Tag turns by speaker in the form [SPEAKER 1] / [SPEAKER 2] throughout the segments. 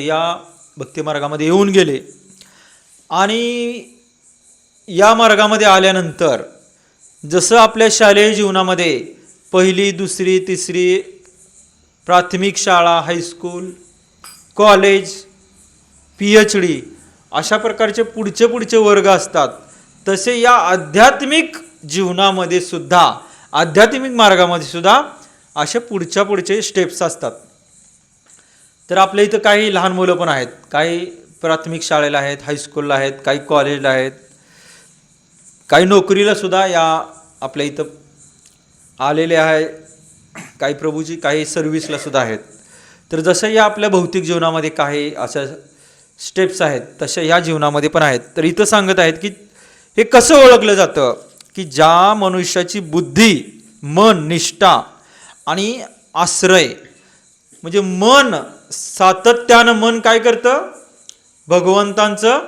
[SPEAKER 1] या भक्तिमार्गामध्ये येऊन गेले आणि या मार्गामध्ये आल्यानंतर जसं आपल्या शालेय जीवनामध्ये पहिली, दुसरी, तिसरी, प्राथमिक शाळा, हायस्कूल, कॉलेज, PhD अशा प्रकारचे पुढचे वर्ग असतात, तसे या आध्यात्मिक जीवनामध्ये सुद्धा, आध्यात्मिक मार्गामध्ये सुद्धा असे पुढचे स्टेप्स असतात. तर आपल्या इथं काही लहान मुलं पण आहेत, काही प्राथमिक शाळेला आहेत, हायस्कूलला आहेत, काही कॉलेजला आहेत, काही नोकरीला सुद्धा या आपल्या इथं आलेले आहे, काही प्रभूजी काही सर्व्हिसला सुद्धा आहेत. तर जसं या आपल्या भौतिक जीवनामध्ये काही अशा स्टेप्स आहेत, तशा या जीवनामध्ये पण आहेत. तर इथं सांगत आहेत की हे कसं ओळखलं जातं, की ज्या मनुष्याची बुद्धी, मन, निष्ठा आणि आश्रय, म्हणजे मन सातत्यानं मन काय करतं, भगवंतांचं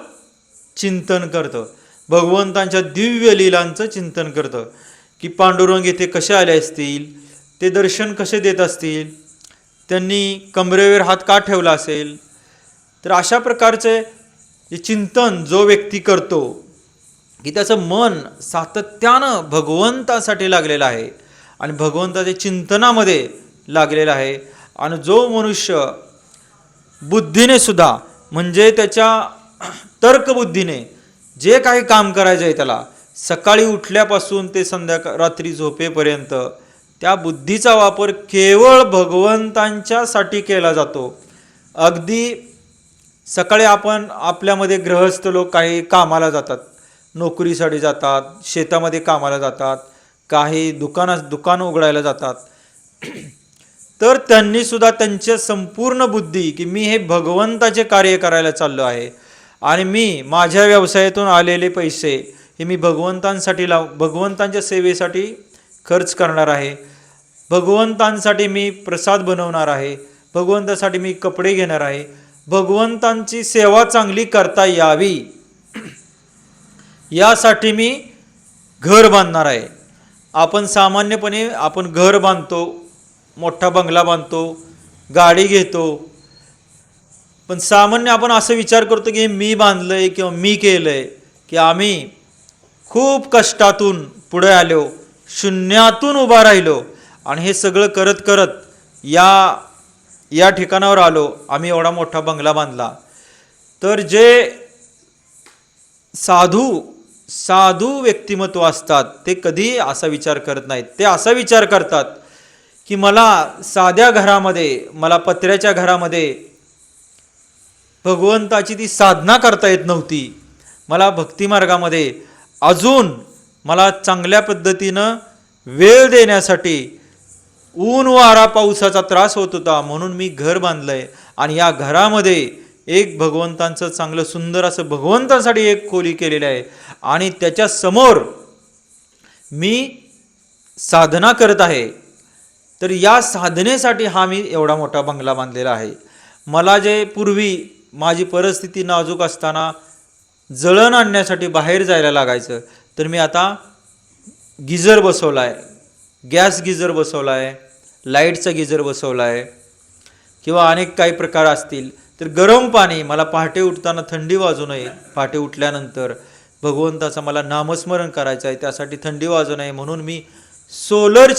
[SPEAKER 1] चिंतन करतं, भगवंतांच्या दिव्य लीलांचं चिंतन करतं, की पांडुरंग येथे कसे आले असतील, ते दर्शन कसे देत असतील, त्यांनी कमरेवर हात का ठेवला असेल. तर अशा प्रकारचे जे चिंतन जो व्यक्ती करतो, की त्याचं मन सातत्यानं भगवंतासाठी लागलेलं आहे आणि भगवंताच्या चिंतनामध्ये लागलेलं आहे. आणि जो मनुष्य बुद्धीने सुद्धा, म्हणजे त्याच्या तर्कबुद्धीने जे काही काम करायचं आहे त्याला, सकाळी उठल्यापासून ते रात्री झोपेपर्यंत त्या बुद्धीचा वापर केवळ भगवंतांच्यासाठी केला जातो. अगदी सकाळी आपण आपल्यामध्ये गृहस्थ लोक काही कामाला जातात, नोकरीसाठी जातात, शेतामध्ये कामाला जातात, काही दुकान उघडायला जातात. तर त्यांनी सुद्धा त्यांच्या संपूर्ण बुद्धी, की मी हे भगवंताचे कार्य करायला चाललो आहे आणि मी माझ्या व्यवसायातून आलेले पैसे हे मी भगवंतांसाठी भगवंतांच्या सेवेसाठी खर्च करणार आहे, भगवंतांसाठी मी प्रसाद बनवणार आहे, भगवंतासाठी मी कपडे घेणार आहे, भगवंतांची सेवा चांगली करता यावी यासाठी मी घर बांधणार आहे. आपण सामान्यपणे आपण घर बांधतो, मोठा बंगला बांधतो, गाडी घेतो, पण सामान्य आपण असं विचार करतो की मी बांधलंय किंवा मी केलंय, की आम्ही खूप कष्टातून पुढे आलो, शून्यातून उभा राहिलो आणि हे सगळं करत करत या ठिकाणावर आलो, आम्ही एवढा मोठा बंगला बांधला. तर जे साधू व्यक्तिमत्व असतात ते कधी असा विचार करत नाहीत. ते असा विचार करतात की मला साध्या घरामध्ये, मला पत्र्याच्या घरामध्ये भगवंताची ती साधना करता येत नव्हती, मला भक्तिमार्गामध्ये अजून मला चांगल्या पद्धतीनं वेळ देण्यासाठी ऊन वारा पावसाचा त्रास होत होता, म्हणून मी घर बांधलंय आणि या घरामध्ये एक भगवंतांचं चांगलं सुंदर असं भगवंतांसाठी एक खोली केलेली आहे आणि त्याच्या समोर मी साधना करत आहे. तर या साधनेसाठी हा मी एवढा मोठा बंगला बांधलेला आहे. मला जे पूर्वी माझी परिस्थिती नाजूक असताना जळण आणण्यासाठी बाहेर जायला लागायचं, तर मी आता गिझर बसवला आहे, गॅस गिझर बसवला आहे, लाईटचा गिझर बसवला आहे, किंवा अनेक काही प्रकार असतील. तर गरम पाणी, मला पहाटे उठताना थंडी वाजू नये, पहाटे उठल्यानंतर भगवंताचं मला नामस्मरण करायचं आहे, त्यासाठी थंडी वाजू नये म्हणून मी सोलर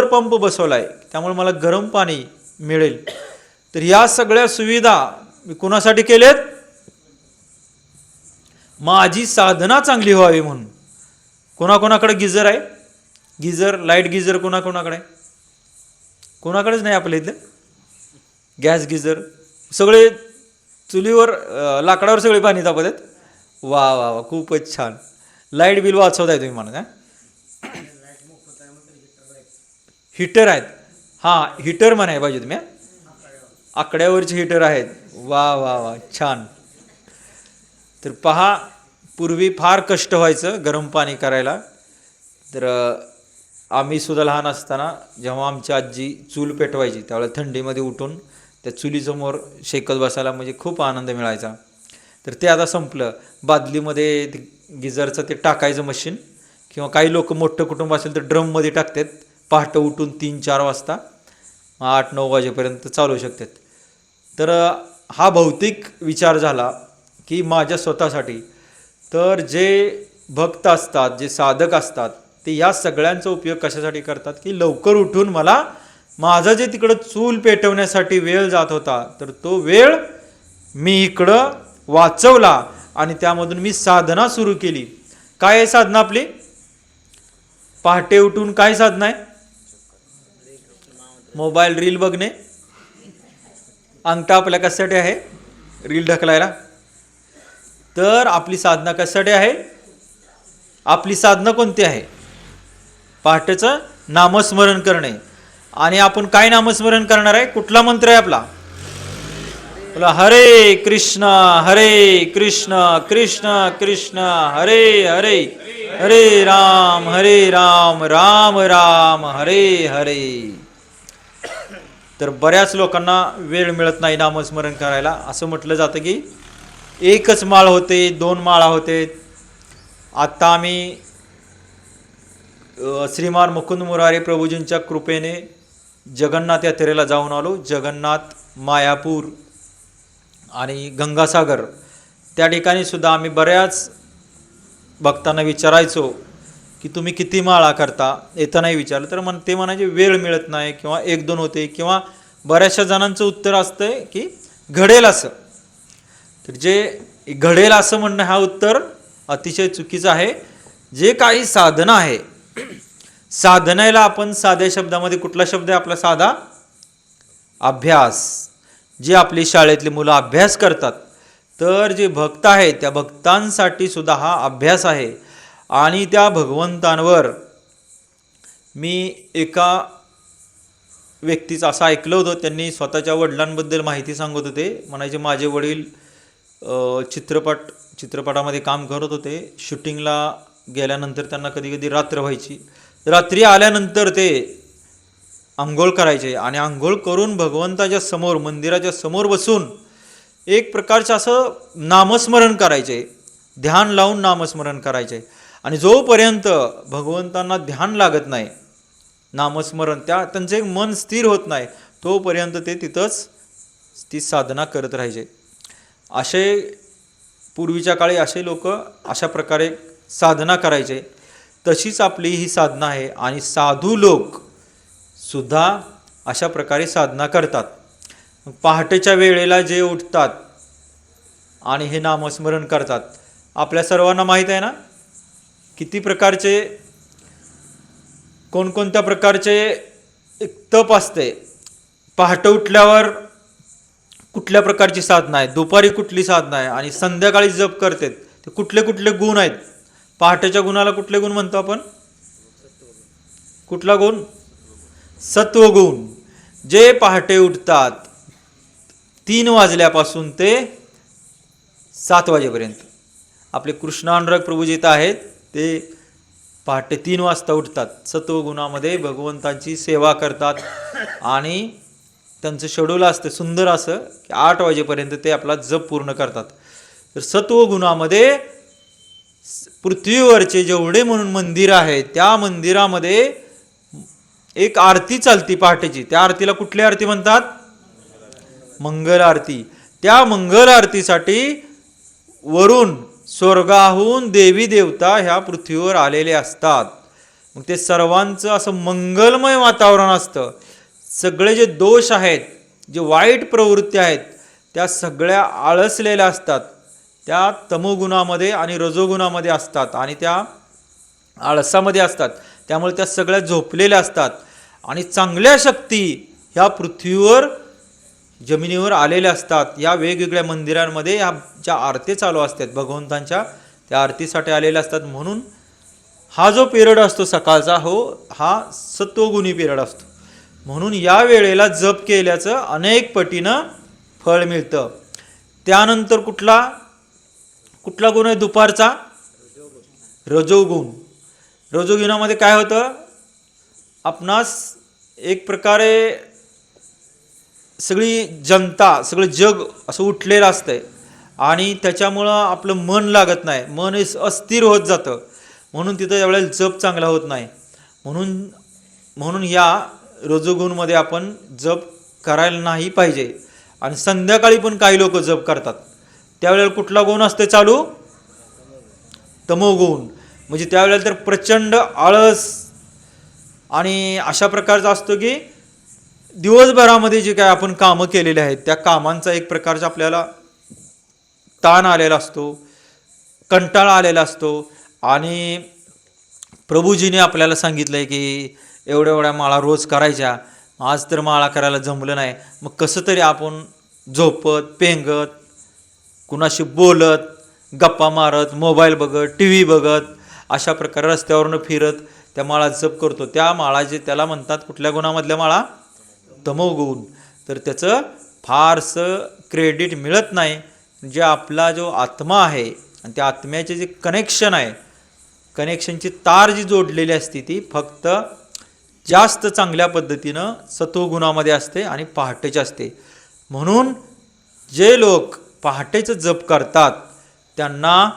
[SPEAKER 1] पंप बसवला आहे, त्यामुळे मला गरम पाणी मिळेल. तर या सगळ्या सुविधा मी कुणासाठी केलेत, माझी साधना चांगली व्हावी म्हणून. कोणाकोणाकडे गिझर आहे, गिझर, लाईट गिझर कोणाकोणाकडे आहे? कोणाकडेच नाही आपल्या इथलं. गॅस गिझर सगळे चुलीवर, लाकडावर सगळे पाणी तापत आहेत. वा वा वा, खूपच छान. लाईट बिल वाचवताय तुम्ही म्हणा का? हिटर आहेत, हां हिटर म्हणाय पाहिजे तुम्ही, आकड्यावरचे हिटर आहेत. वा वा वा, छान. तर पहा, पूर्वी फार कष्ट व्हायचं गरम पाणी करायला. तर आम्ही सुद्धा लहान असताना जेव्हा आमची आजी चूल पेटवायची, त्यावेळेला थंडीमध्ये उठून त्या चुलीसमोर शेकत बसायला म्हणजे खूप आनंद मिळायचा. तर ते आता संपलं. बादलीमध्ये गिझरचं ते टाकायचं मशीन, किंवा काही लोक मोठं कुटुंब असेल तर ड्रममध्ये टाकतात, पहाटे उठून 3-4 वाजता 8-9 वाजेपर्यंत चालू शकतात. तर हा भौतिक विचार झाला की माझ्या स्वतःसाठी. तर जे भक्त असतात, जे साधक असतात, ते या सगळ्यांचा उपयोग कशासाठी करतात की लवकर उठून मला माझं जे तिकडं चूल पेटवण्यासाठी वेळ जात होता तर तो वेळ मी इकडं वाचवला आणि त्यामधून मी साधना सुरू केली. काय आहे साधना आपली? पहाटे उठून काय साधना आहे? मोबाईल रील बघणे. अंगठा आपल्या कशासाठी आहे? रील ढकलायला. तर आपली साधना कशासाठी आहे? आपली साधना कोणती आहे? पहाटेचं नामस्मरण करणे. आणि आपण काय नामस्मरण करणार आहे? कुठला मंत्र आहे आपला? हरे कृष्ण कृष्ण कृष्ण हरे हरे, हरे राम राम राम हरे हरे. तर बऱ्याच लोकांना वेळ मिळत नाही नामस्मरण करायला. असं म्हटलं जातं की एकच माळ होते, 2 माळा होते. आता आम्ही श्रीमान मुकुंद मुरारी प्रभूजींच्या कृपेने जगन्नाथ यात्रेला जाऊन आलो. जगन्नाथ, मायापूर आणि गंगासागर त्या ठिकाणी सुद्धा आम्ही बऱ्याच भक्तांना विचारायचो की तुम्ही किती माळा करता. येतानाही विचारलं तर ते म्हणायचे वेळ मिळत नाही किंवा 1-2 होते, किंवा बऱ्याचशा जणांचं उत्तर असतंय की घडेल असं. तर जे घडेल असं म्हणणं हा उत्तर अतिशय चुकीचं आहे. जे काही साधना आहे, साधनेला आपण साध्या शब्दामध्ये कुठला शब्द आहे आपला? साधा अभ्यास. जे आपली शाळेतली मुलं अभ्यास करतात, तर जे भक्त आहेत त्या भक्तांसाठी सुद्धा हा अभ्यास आहे. आणि त्या भगवंतांवर मी एका व्यक्तीचं असं ऐकलं होतं, त्यांनी स्वतःच्या वडिलांबद्दल माहिती सांगत होते. म्हणायचे माझे वडील चित्रपटामध्ये काम करत होते. शूटिंगला गेल्यानंतर त्यांना कधी कधी रात्र व्हायची. रात्री आल्यानंतर ते आंघोळ करायचे आणि आंघोळ करून भगवंताच्या समोर, मंदिराच्या समोर बसून एक प्रकारचं असं नामस्मरण करायचे, ध्यान लावून नामस्मरण करायचे. आणि जोपर्यंत भगवंतांना ध्यान लागत नाही, नामस्मरण त्यांचं एक मन स्थिर होत नाही, तोपर्यंत ते तिथंच ती साधना करत राहायचे. असे पूर्वीच्या काळी असे लोक अशा प्रकारे साधना करायचे. तशीच आपली ही साधना आहे. आणि साधू लोक सुद्धा अशा प्रकारे साधना करतात. पहाटेच्या वेळेला जे उठतात आणि हे नामस्मरण करतात, आपल्या सर्वांना माहीत आहे ना किती प्रकारचे, कोणकोणत्या प्रकारचे एक तप असते. पहाटे उठल्यावर कुठल्या प्रकारची साधना आहे, दुपारी कुठली साधना आहे, आणि संध्याकाळी जप करतात ते कुठले कुठले गुण आहेत. पहाटेच्या गुणाला कुठले गुण म्हणतो आपण? कुठला गुण? सत्वगुण. जे पहाटे उठतात 3 वाजल्यापासून ते 7 वाजेपर्यंत, आपले कृष्णानुराग प्रभूजी इथं आहेत, ते पहाटे 3 वाजता उठतात. सत्वगुणामध्ये भगवंतांची सेवा करतात आणि त्यांचं शेड्यूल असतं सुंदर असं की 8 वाजेपर्यंत ते आपला जप पूर्ण करतात. तर सत्वगुणामध्ये पृथ्वीवरचे जेवढे म्हणून मंदिर आहेत त्या मंदिरामध्ये एक आरती चालती पहाटेची. त्या आरतीला कुठली आरती म्हणतात? मंगल आरती. त्या मंगल आरतीसाठी वरून स्वर्गाहून देवी देवता ह्या पृथ्वीवर आलेले असतात. मग ते सर्वांचं असं मंगलमय वातावरण असतं. सगळे जे दोष आहेत, जे वाईट प्रवृत्ती आहेत, त्या सगळ्या आळसलेल्या असतात. त्या तमोगुणामध्ये आणि रजोगुणामध्ये असतात आणि त्या आळसामध्ये असतात. त्यामुळे त्या सगळ्या झोपलेल्या असतात. आणि चांगल्या शक्ती ह्या पृथ्वीवर, जमिनीवर आलेल्या असतात. या वेगवेगळ्या मंदिरांमध्ये ह्या ज्या आरती चालू असतात भगवंतांच्या, त्या आरतीसाठी आलेल्या असतात. म्हणून हा जो पिरियड असतो सकाळचा, हा सत्वगुणी पिरियड असतो. म्हणून या वेळेला जप केल्याचं अनेक पटीनं फळ मिळतं. त्यानंतर कुठला गुण आहे दुपारचा? रजोगुण. रजोगुणामध्ये काय होतं? आपणास एक प्रकारे सगळी जनता, सगळं जग असं उठलेलं असतंय आणि त्याच्यामुळं आपलं मन लागत नाही, मन अस्थिर होत जातं. म्हणून तिथं त्यावेळेला जप चांगला होत नाही. म्हणून या रजोगुणमध्ये आपण जप करायला नाही पाहिजे. आणि संध्याकाळी पण काही लोक जप करतात, त्यावेळेला कुठला गुण असते चालू? तमोगुण. म्हणजे त्यावेळेला तर प्रचंड आळस आणि अशा प्रकारचं असतं की दिवसभरामध्ये जे काय आपण कामं केलेले आहेत त्या कामांचा एक प्रकारचा आपल्याला ताण आलेला असतो, कंटाळा आलेला असतो. आणि प्रभूजीने आपल्याला सांगितलं आहे की एवढ्या एवढ्या माळा रोज करायच्या, आज तर माळा करायला जमलं नाही, मग कसं तरी आपण झोपत पेंगत कुणाशी बोलत गप्पा मारत मोबाईल बघत टी व्ही बघत अशा प्रकारे रस्त्यावरनं फिरत त्या माळा जप करतो. त्या माळा जे त्याला म्हणतात कुठल्या गुणामधल्या माळा? तमोगुण. तर त्याचं फारसं क्रेडिट मिळत नाही. जे आपला जो आत्मा आहे आणि त्या आत्म्याचे जे कनेक्शन आहे, कनेक्शनची तार जी जोडलेली असते ती फक्त जास्त चांगल्या पद्धतीनं सत्वगुणामध्ये असते आणि पहाटेची असते. म्हणून जे लोक पहाटेचं जप करतात त्यांना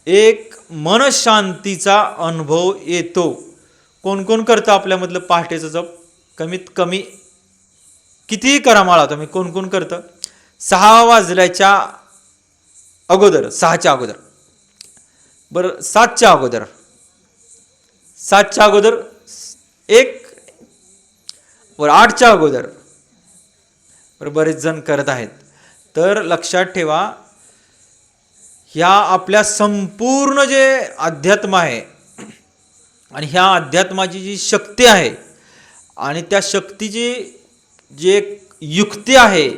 [SPEAKER 1] एक मनशांतीचा अनुभव येतो. कोण कोण करतं आपल्यामधलं पहाटेचं जप? कमीत कमी कितीही करा माळा तुम्ही, कोण कोण करतं? 6 वाजल्याच्या अगोदर, 6च्या अगोदर, बरं 7च्या अगोदर, 7च्या अगोदर एक, बरं 8च्या अगोदर, बरं बरेच जण करत आहेत. तर लक्षात ठेवा, ह्या आपल्या संपूर्ण जे अध्यात्म आहे आणि ह्या अध्यात्माची जी शक्ती आहे आणि त्या शक्तीची जे युक्ती आहे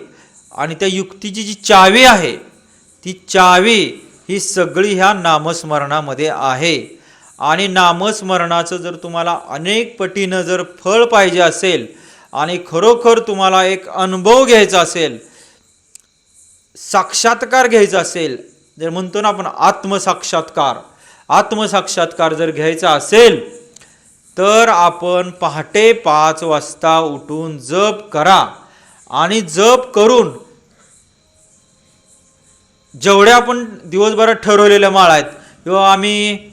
[SPEAKER 1] आणि त्या युक्तीची जी चावी आहे ती चावी ही सगळी ह्या नामस्मरणामध्ये आहे. आणि नामस्मरणाचं जर तुम्हाला अनेक पटीनं जर फळ पाहिजे असेल आणि खरोखर तुम्हाला एक अनुभव घ्यायचा असेल, साक्षात्कार घ्यायचा असेल, जर म्हणतो ना आपण आत्मसाक्षात्कार जर घ्यायचा असेल तर आपण पहाटे 5 वाजता उठून जप करा. आणि जप करून जेवढ्या आपण दिवसभरात ठरवलेल्या माळा आहेत, किंवा आम्ही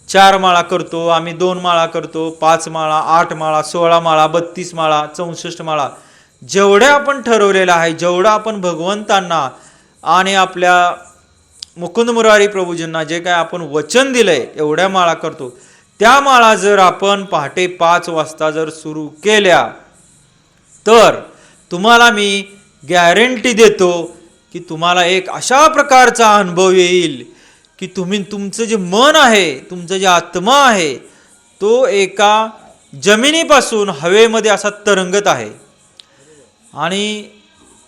[SPEAKER 1] 4 माळा करतो, आम्ही 2 माळा करतो, 5 माळा, 8 माळा, 16 माळा, 32 माळा, 64 माळा, जेवढ्या आपण ठरवलेल्या आहे, जेवढा आपण भगवंतांना आणि आपल्या मुकुंद मुरारी प्रभूजींना जे काय आपण वचन दिलंय एवढ्या माळा करतो. त्या माळा जर आपण पहाटे 5 वाजता जर सुरू केल्या तर तुम्हाला मी गॅरंटी देतो की तुम्हाला एक अशा प्रकारचा अनुभव येईल की तुमचं जे मन आहे, तुमचं जे आत्मा आहे तो एका जमिनीपासून हवेमध्ये असा तरंगत आहे. आणि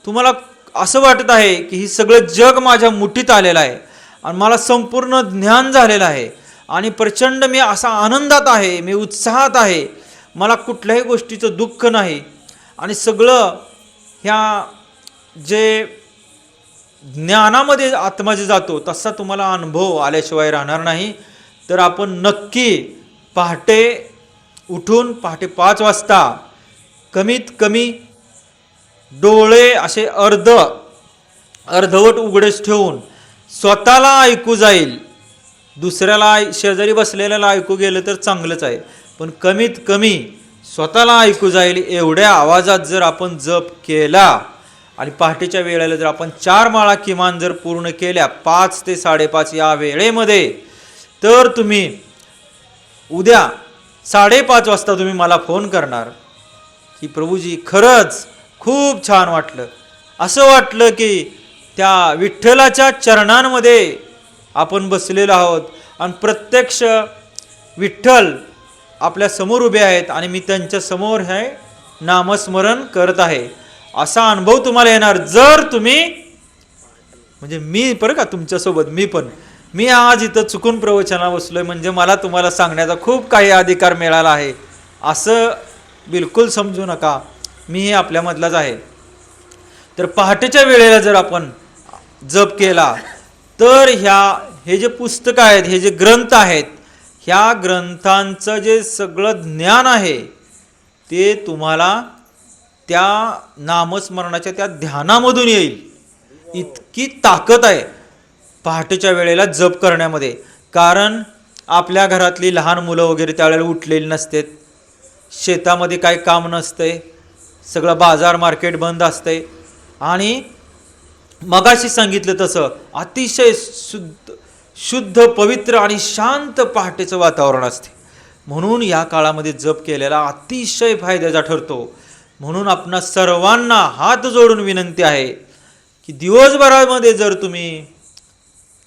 [SPEAKER 1] तुम्हाला असं वाटत आहे की ही सगळं जग माझ्या मुठीत आलेलं आहे आणि मला संपूर्ण ज्ञान झालेलं आहे आणि प्रचंड मी असा आनंदात आहे, मी उत्साहात आहे, मला कुठल्याही गोष्टीचं दुःख नाही. आणि सगळं ह्या जे ज्ञानामध्ये आत्मा जे जातो तसा तुम्हाला अनुभव आल्याशिवाय राहणार नाही. तर आपण नक्की पहाटे उठून पहाटे 5 वाजता कमीत कमी डोळे असे अर्धवट उघडेच ठेवून स्वतःला ऐकू जाईल, दुसऱ्याला शेजारी बसलेल्याला ऐकू गेलं तर चांगलंच आहे, पण कमीत कमी स्वतःला ऐकू जाईल एवढ्या आवाजात जर आपण जप केला आणि पहाटेच्या वेळेला जर आपण 4 माळा किमान जर पूर्ण केल्या 5 ते 5:30 या वेळेमध्ये, तर तुम्ही उद्या 5:30 वाजता तुम्ही मला फोन करणार की प्रभूजी खरंच खूप छान वाटलं, असं वाटलं की त्या विठ्ठलाच्या चरणांमध्ये आपण बसलेलो आहोत आणि प्रत्यक्ष विठ्ठल आपल्या समोर उभे आहेत आणि मी त्यांच्या समोर हे नामस्मरण करत आहे, असा अनुभव तुम्हाला येणार. जर तुम्ही म्हणजे मी बरं का तुमच्यासोबत मी आज इथं चुकून प्रवचनाला बसलोय म्हणजे मला तुम्हाला सांगण्याचा खूप काही अधिकार मिळाला आहे असं बिलकुल समजू नका. मी आपल्यामधलाच आहे. तर पहाटेच्या वेळेला जर आपण जप केला तर हे जे पुस्तकं आहेत, हे जे ग्रंथ आहेत, ह्या ग्रंथांचं जे सगळं ज्ञान आहे ते तुम्हाला त्या नामस्मरणाच्या त्या ध्यानामधून येईल. इतकी ताकद आहे पहाटेच्या वेळेला जप करण्यामध्ये. कारण आपल्या घरातली लहान मुलं वगैरे त्यावेळेला उठलेली नसतात, शेतामध्ये काय काम नसतंय, सगळं बाजार मार्केट बंद असतंय आणि मगाशी सांगितलं तसं अतिशय शुद्ध पवित्र आणि शांत पहाटेचं वातावरण असते. म्हणून या काळामध्ये जप केलेला अतिशय फायद्याचा ठरतो. म्हणून आपणा सर्वांना हात जोडून विनंती आहे की दिवसभरामध्ये जर तुम्ही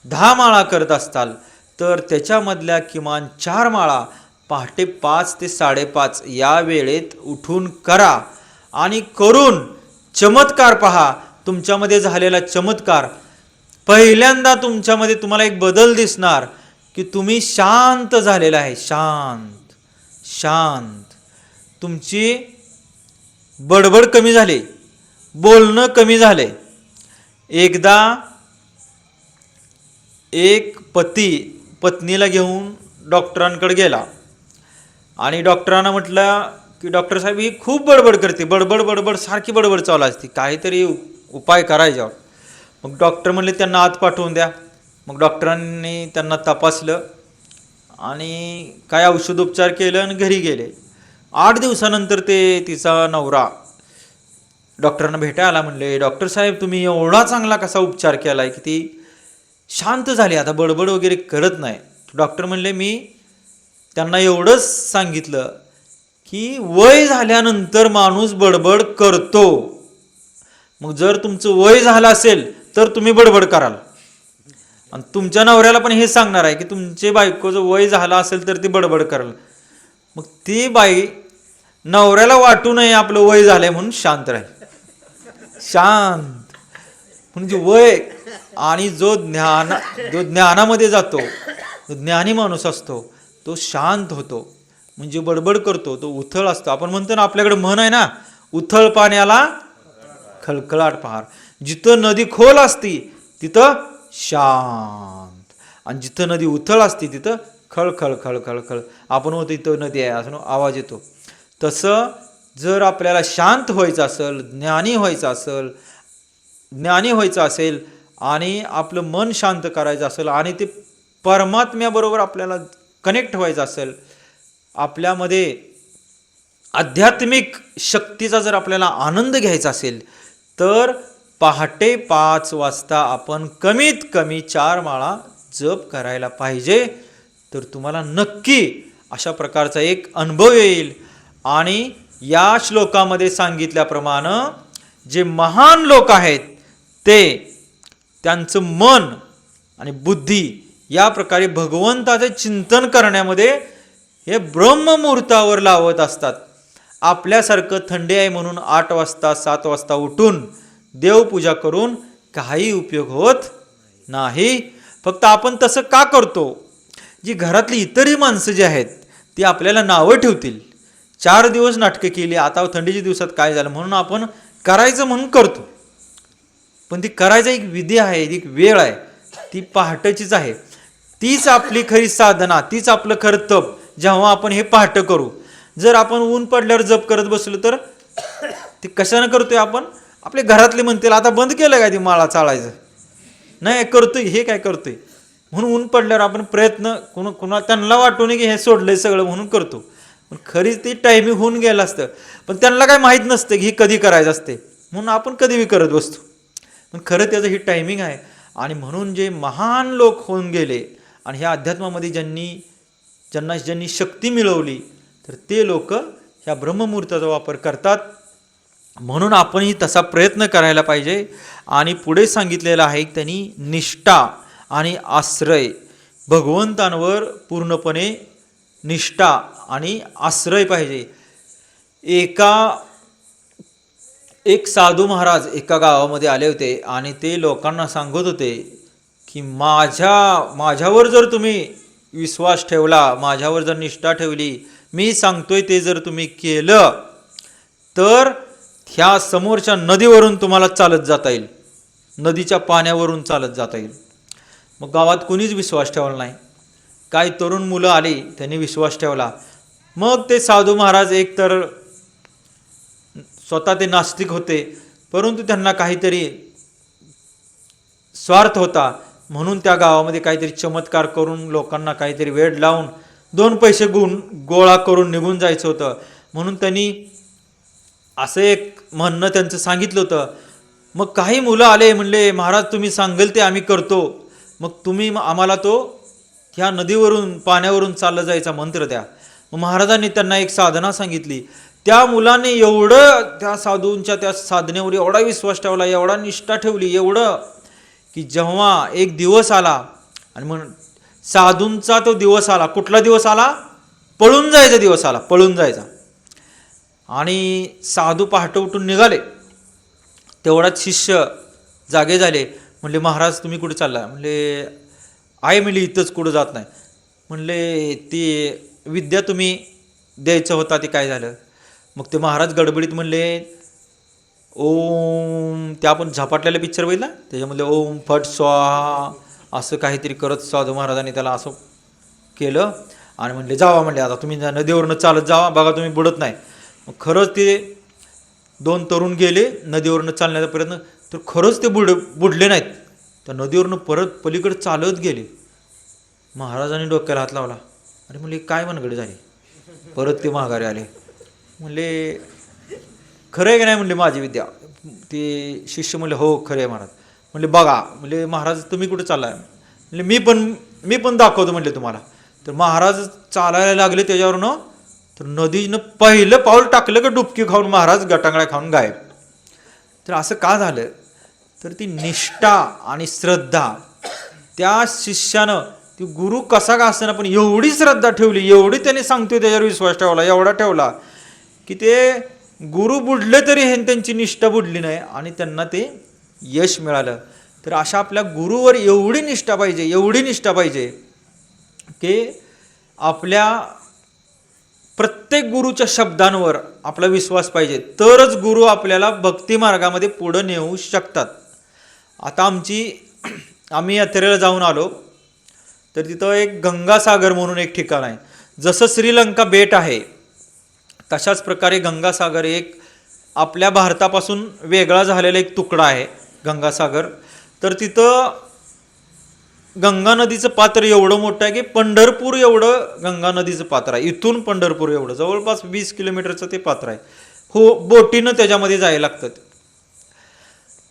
[SPEAKER 1] 10 माळा करत असताल तर त्याच्यामधल्या किमान 4 माळा पहाटे 5 ते 5:30 या वेळेत उठून करा आणि करून चमत्कार पहा. तुमच्यामध्ये झालेला चमत्कार, पहिल्यांदा तुमच्यामध्ये तुम्हाला एक बदल दिसणार की तुम्ही शांत झालेला आहे. शांत शांत, तुमची बडबड कमी झाली, बोलणं कमी झाले. एकदा एक पती पत्नीला घेऊन डॉक्टरांकडे गेला आणि डॉक्टरांना म्हटलं की डॉक्टर साहेब ही खूप बडबड करते, बडबड बडबड सारखी बडबड चालू असते, काहीतरी उपाय करायचा. मग डॉक्टर म्हणले त्यांना आत पाठवून द्या. मग डॉक्टरांनी त्यांना तपासलं आणि काय औषधोपचार केलं आणि घरी गेले. 8 दिवसानंतर तिचा नवरा डॉक्टरांना भेटायला आला. म्हणले डॉक्टर साहेब तुम्ही एवढा चांगला कसा उपचार केलाय की ती शांत झाली, आता बडबड वगैरे करत नाही. डॉक्टर म्हणले मी त्यांना एवढंच सांगितलं की वय झाल्यानंतर माणूस बडबड करतो. मग जर तुमचं वय झालं असेल तर तुम्ही बडबड कराल आणि तुमच्या नवऱ्याला पण हे सांगणार आहे की तुमचे बायकोचं वय झालं असेल तर ती बडबड कराल. मग ती बाई नवऱ्याला वाटू नये आपलं वय झालंय म्हणून शांत राहील. शांत म्हणजे वय आणि जो ज्ञानामध्ये जातो, जो ज्ञानी माणूस असतो तो शांत होतो. म्हणजे बडबड करतो तो उथळ असतो. आपण म्हणतो ना, आपल्याकडे म्हण आहे ना, उथळ पाण्याला खळखळाट पहार. जिथं नदी खोल असती तिथं शांत आणि जिथं नदी उथळ असती तिथं खळखळ खळखळ. आपण होतो इथं नदी आहे असं आवाज येतो. तसं जर आपल्याला शांत व्हायचं असेल, ज्ञानी व्हायचं असेल आणि आपलं मन शांत करायचं असेल आणि ते परमात्म्याबरोबर आपल्याला कनेक्ट व्हायचं असेल, आपल्यामध्ये आध्यात्मिक शक्तीचा जर आपल्याला आनंद घ्यायचा असेल तर पहाटे 5 वाजता आपण कमीत कमी 4 माळा जप करायला पाहिजे. तर तुम्हाला नक्की अशा प्रकारचा एक अनुभव येईल. आणि या श्लोकामध्ये सांगितल्याप्रमाणे जे महान लोक आहेत त्यांचं मन आणि बुद्धी या प्रकारे भगवंताचे चिंतन करण्यामध्ये हे ब्रह्ममुहूर्तावर लावत असतात. आपल्यासारखं थंडी आहे म्हणून 8 वाजता 7 वाजता उठून देवपूजा करून काही उपयोग होत नाही. फक्त आपण तसं का करतो? जी घरातली इतरही माणसं जी आहेत ती आपल्याला नावं ठेवतील, 4 दिवस नाटकं केली, आता थंडीच्या दिवसात काय झालं म्हणून आपण करायचं म्हणून करतो. पण ती करायचा एक विधी आहे, एक वेळ आहे, ती पहाटेचीच आहे. तीच आपली खरी साधना, तीच आपलं खरं तप. जेव्हा आपण हे पहाटे करू, जर आपण ऊन पडल्यावर जप करत बसलो तर ते कशानं करतोय आपण? आपले घरातले म्हणतील आता बंद केलं काय ती माळा चाळायचं? नाही, करतोय. हे काय करतोय म्हणून ऊन पडल्यावर आपण प्रयत्न कुणा त्यांना वाटू नये की हे सोडलंय सगळं म्हणून करतो. पण खरीच ती टायमिंग होऊन गेलं असतं, पण त्यांना काय माहीत नसतं की ही कधी करायचं असते म्हणून आपण कधीही करत बसतो. पण खरं त्याचं ही टायमिंग आहे. आणि म्हणून जे महान लोक होऊन गेले आणि ह्या अध्यात्मामध्ये ज्यांनी शक्ती मिळवली तर ते लोक ह्या ब्रह्ममुहूर्ताचा वापर करतात. म्हणून आपणही तसा प्रयत्न करायला पाहिजे. आणि पुढे सांगितलेलं आहे त्यांनी निष्ठा आणि आश्रय, भगवंतांवर पूर्णपणे निष्ठा आणि आश्रय पाहिजे. एक साधू महाराज एका गावामध्ये आले होते आणि ते लोकांना सांगत होते की माझ्यावर जर तुम्ही विश्वास ठेवला, माझ्यावर जर निष्ठा ठेवली, मी सांगतोय ते जर तुम्ही केलं तर ह्या समोरच्या नदीवरून तुम्हाला चालत जाता येईल, नदीच्या पाण्यावरून चालत जाता येईल. मग गावात कोणीच विश्वास ठेवला नाही. काही तरुण मुलं आली, त्यांनी विश्वास ठेवला. मग ते साधू महाराज एकतर स्वतः ते नास्तिक होते, परंतु त्यांना काहीतरी स्वार्थ होता म्हणून त्या गावामध्ये काहीतरी चमत्कार करून लोकांना काहीतरी वेड लावून 2 पैसे गोळा करून निघून जायचं होतं. म्हणून त्यांनी असं एक म्हणणं त्यांचं सांगितलं होतं. मग काही मुलं आले, म्हणले महाराज तुम्ही सांगेल ते आम्ही करतो, मग तुम्ही आम्हाला तो ह्या नदीवरून पाण्यावरून चाललं जायचा मंत्र द्या. मग महाराजांनी त्यांना एक साधना सांगितली. त्या मुलाने एवढं त्या साधूंच्या त्या साधनेवर एवढा विश्वास ठेवला, एवढा निष्ठा ठेवली, एवढं की जेव्हा एक दिवस आला आणि मग साधूंचा तो दिवस आला. कुठला दिवस आला? पळून जायचा दिवस आला, पळून जायचा. आणि साधू पहाटे उठून निघाले. तेवढाच शिष्य जागे झाले. म्हणले महाराज तुम्ही कुठे चालला? म्हणले आहे म्हणले इथंच, कुठं जात नाही. म्हणले ती विद्या तुम्ही द्यायचं होता ते काय झालं? मग ते महाराज गडबडीत म्हणले ओम, ते आपण झपाटलेला पिक्चर बघितला त्याच्यामधले ओम फट स्वाहा असं काहीतरी करत साधू महाराजांनी त्याला असं केलं आणि म्हणले जावा, म्हणले आता तुम्ही नदीवरनं चालत जावा, बघा तुम्ही बुडत नाही. मग खरंच ते दोन तरुण गेले नदीवरनं चालण्याचा प्रयत्न, तर खरंच ते बुडले नाहीत. त्या नदीवरनं परत पलीकडे चालत गेले. महाराजांनी डोक्याला हात लावला. अरे म्हणले काय मनगड झाली? परत ते माघारी आले. म्हणले खरं आहे की नाही? म्हणले माझी विद्या. ते शिष्य म्हणले हो खरं आहे महाराज. म्हणले बघा, म्हणले महाराज तुम्ही कुठे चाललाय? म्हणले मी पण दाखवतो म्हणले तुम्हाला. तर महाराज चालायला लागले त्याच्यावरनं, तर नदीनं पहिलं पाऊल टाकलं का डुबकी खाऊन महाराज गटांगळ्या खाऊन गायब. तर असं का झालं? तर ती निष्ठा आणि श्रद्धा त्या शिष्यानं, ती गुरु कसा का असताना पण एवढी श्रद्धा ठेवली, एवढी त्याने सांगतोय त्याच्यावर विश्वास ठेवला, एवढा ठेवला की ते गुरु बुडले तरी हे त्यांची निष्ठा बुडली नाही आणि त्यांना ते यश मिळालं. तर अशा आपल्या गुरुवर एवढी निष्ठा पाहिजे, एवढी निष्ठा पाहिजे की आपल्या प्रत्येक गुरुच्या शब्दांवर आपला विश्वास पाहिजे, तरच गुरु आपल्याला भक्ती मार्गामध्ये पुढं नेऊ शकतात. आता आम्ही यात्रेला जाऊन आलो, तर तिथं एक गंगासागर म्हणून एक ठिकाण आहे. जसं श्रीलंका बेट आहे तशाच प्रकारे गंगासागर एक आपल्या भारतापासून वेगळा झालेला एक तुकडा आहे गंगासागर. तर तिथं गंगा नदीचं पात्र एवढं मोठं आहे की पंढरपूर एवढं गंगा नदीचं पात्र आहे. इथून पंढरपूर एवढं जवळपास 20 किलोमीटरचं ते पात्र आहे. हो, बोटीनं त्याच्यामध्ये जायला लागतं.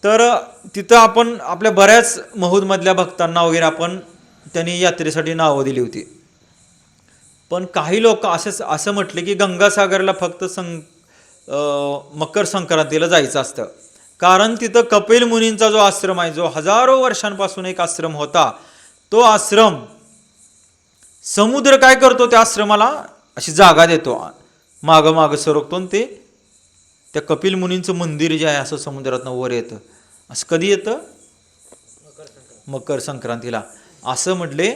[SPEAKER 1] तर तिथं आपण आपल्या बऱ्याच महूदमधल्या भक्तांना वगैरे आपण त्यांनी यात्रेसाठी नावं दिली होती. पण काही लोक असं म्हटले की गंगासागरला फक्त मकर संक्रांतीला जायचं असतं, कारण तिथं कपिल मुनींचा जो आश्रम आहे, जो हजारो वर्षांपासून एक आश्रम होता, तो आश्रम समुद्र काय करतो, त्या आश्रमाला अशी जागा देतो, मागं सरकतो, ते त्या कपिल मुनींचं मंदिर जे आहे असं समुद्रातनं वर येतं. असं कधी येतं? मकर संक्रांतीला असं म्हटले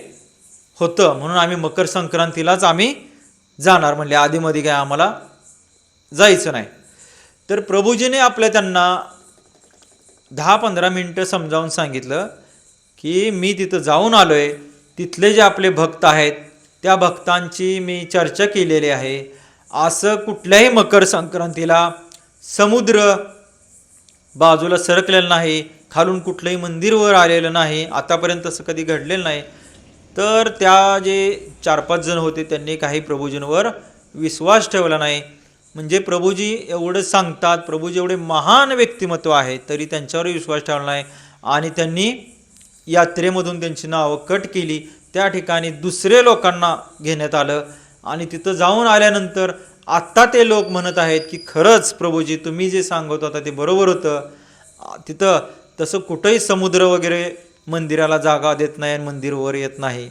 [SPEAKER 1] होतं. म्हणून आम्ही मकर संक्रांतीलाच आम्ही जाणार म्हणले, आधीमध्ये काय आम्हाला जायचं नाही. तर प्रभूजीने त्यांना 10-15 मिनिटं समजावून सांगितलं की मी तिथं जाऊन आलोय, तिथले जे आपले भक्त आहेत त्या भक्तांची मी चर्चा केलेली आहे. असं कुठल्याही मकर संक्रांतीला समुद्र बाजूला सरकलेलं नाही, खालून कुठलंही मंदिरवर आलेलं नाही, आतापर्यंत असं कधी घडलेलं नाही. तर त्या जे 4-5 जण होते त्यांनी काही प्रभूजींवर विश्वास ठेवला नाही. म्हणजे प्रभूजी एवढं सांगतात, प्रभूजी एवढे महान व्यक्तिमत्व आहे, तरी त्यांच्यावर विश्वास ठेवला नाही आणि त्यांनी यात्रेमधून त्यांची नावं कट केली. त्या ठिकाणी दुसरे लोकांना घेण्यात आलं आणि तिथं जाऊन आल्यानंतर आत्ता ते लोक म्हणत आहेत की खरंच प्रभूजी तुम्ही जे सांगत होता ते बरोबर होतं. तिथं तसं कुठंही समुद्र वगैरे मंदिराला जागा देत नाही आणि मंदिर वर येत नाही.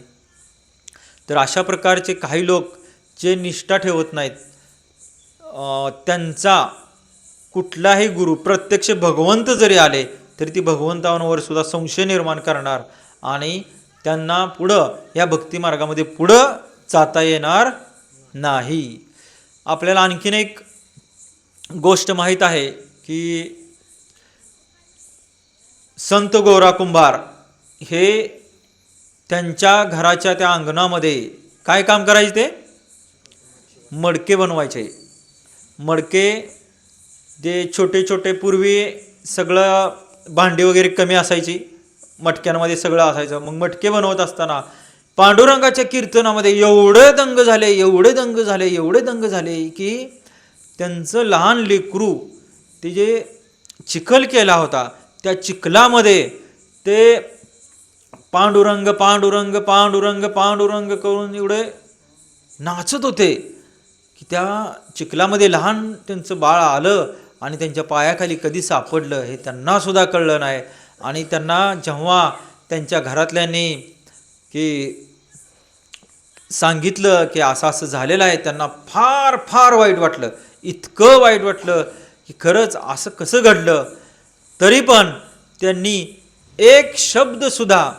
[SPEAKER 1] तर अशा प्रकारचे काही लोक जे निष्ठा ठेवत नाहीत, त्यांचा कुठलाही गुरु प्रत्यक्ष भगवंत जरी आले तरी ती भगवंतांवर सुद्धा संशय निर्माण करणार आणि त्यांना पुढं या भक्ती मार्गामध्ये पुढं जाता येणार नाही. आपल्याला आणखीन एक गोष्ट माहीत आहे की संत गोरा कुंभार हे त्यांच्या घराच्या त्या अंगणामध्ये काय काम करायचे? ते मडके बनवायचे. मडके जे छोटे छोटे, पूर्वी सगळं भांडी वगैरे कमी असायची, मटक्यांमध्ये सगळं असायचं. मग मटके बनवत असताना पांडुरंगाच्या कीर्तनामध्ये एवढे दंग झाले की त्यांचं लहान लेकरू ते जे चिखल केला होता त्या चिखलामध्ये ते पांडुरंग पांडुरंग पांडुरंग पांडुरंग करून एवढे नाचत होते की त्या चिखलामध्ये लहान त्यांचं बाळ आलं आणि त्यांच्या पायाखाली कधी सापडलं हे त्यांना सुद्धा कळलं नाही. आणि त्यांना जेव्हा त्यांच्या घरातल्यांनी की सांगितलं की असं असं झालेलं आहे, त्यांना फार फार वाईट वाटलं. इतकं वाईट वाटलं की खरंच असं कसं घडलं. तरी पण त्यांनी एक शब्द सुद्धा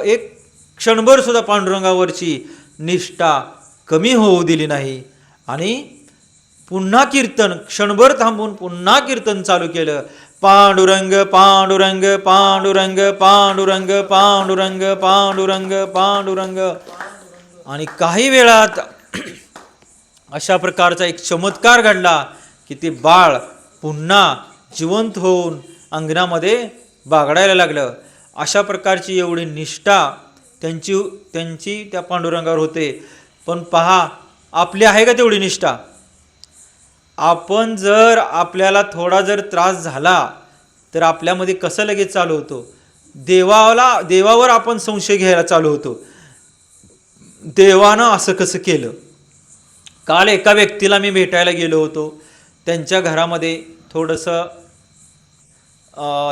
[SPEAKER 1] एक क्षणभर सुद्धा पांडुरंगावरची निष्ठा कमी होऊ दिली नाही. आणि पुन्हा कीर्तन क्षणभर थांबून पुन्हा कीर्तन चालू केलं. पांडुरंग पांडुरंग पांडुरंग पांडुरंग पांडुरंग पांडुरंग पांडुरंग. आणि काही वेळात अशा प्रकारचा एक चमत्कार घडला की ते बाळ पुन्हा जिवंत होऊन अंगणामध्ये बागडायला लागलं. अशा प्रकारची एवढी निष्ठा त्यांची त्या पांडुरंगावर होते. पण पहा, आपली आहे का तेवढी निष्ठा? आपण जर आपल्याला थोडा जर त्रास झाला तर आपल्यामध्ये कसं लगेच चालू होतो, देवावर आपण संशय घ्यायला चालू होतो. देवानं असं कसं केलं. काल एका व्यक्तीला मी भेटायला गेलो होतो. त्यांच्या घरामध्ये थोडंसं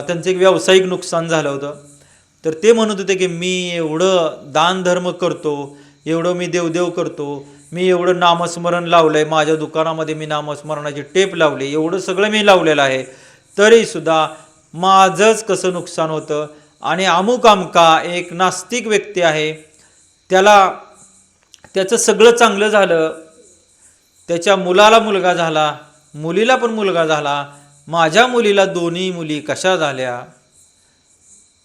[SPEAKER 1] त्यांचं एक व्यावसायिक नुकसान झालं होतं. तर ते म्हणत होते की मी एवढं दानधर्म करतो, एवढं मी देवदेव करतो, मी एवढं नामस्मरण लावलं आहे, माझ्या दुकानामध्ये मी नामस्मरणाची टेप लावली, एवढं सगळं मी लावलेलं आहे, तरीसुद्धा माझंच कसं नुकसान होतं. आणि अमुक अमका एक नास्तिक व्यक्ती आहे, त्याचं सगळं चांगलं झालं, त्याच्या मुलाला मुलगा झाला, मुलीला पण मुलगा झाला, माझ्या मुलीला दोन्ही मुली कशा झाल्या,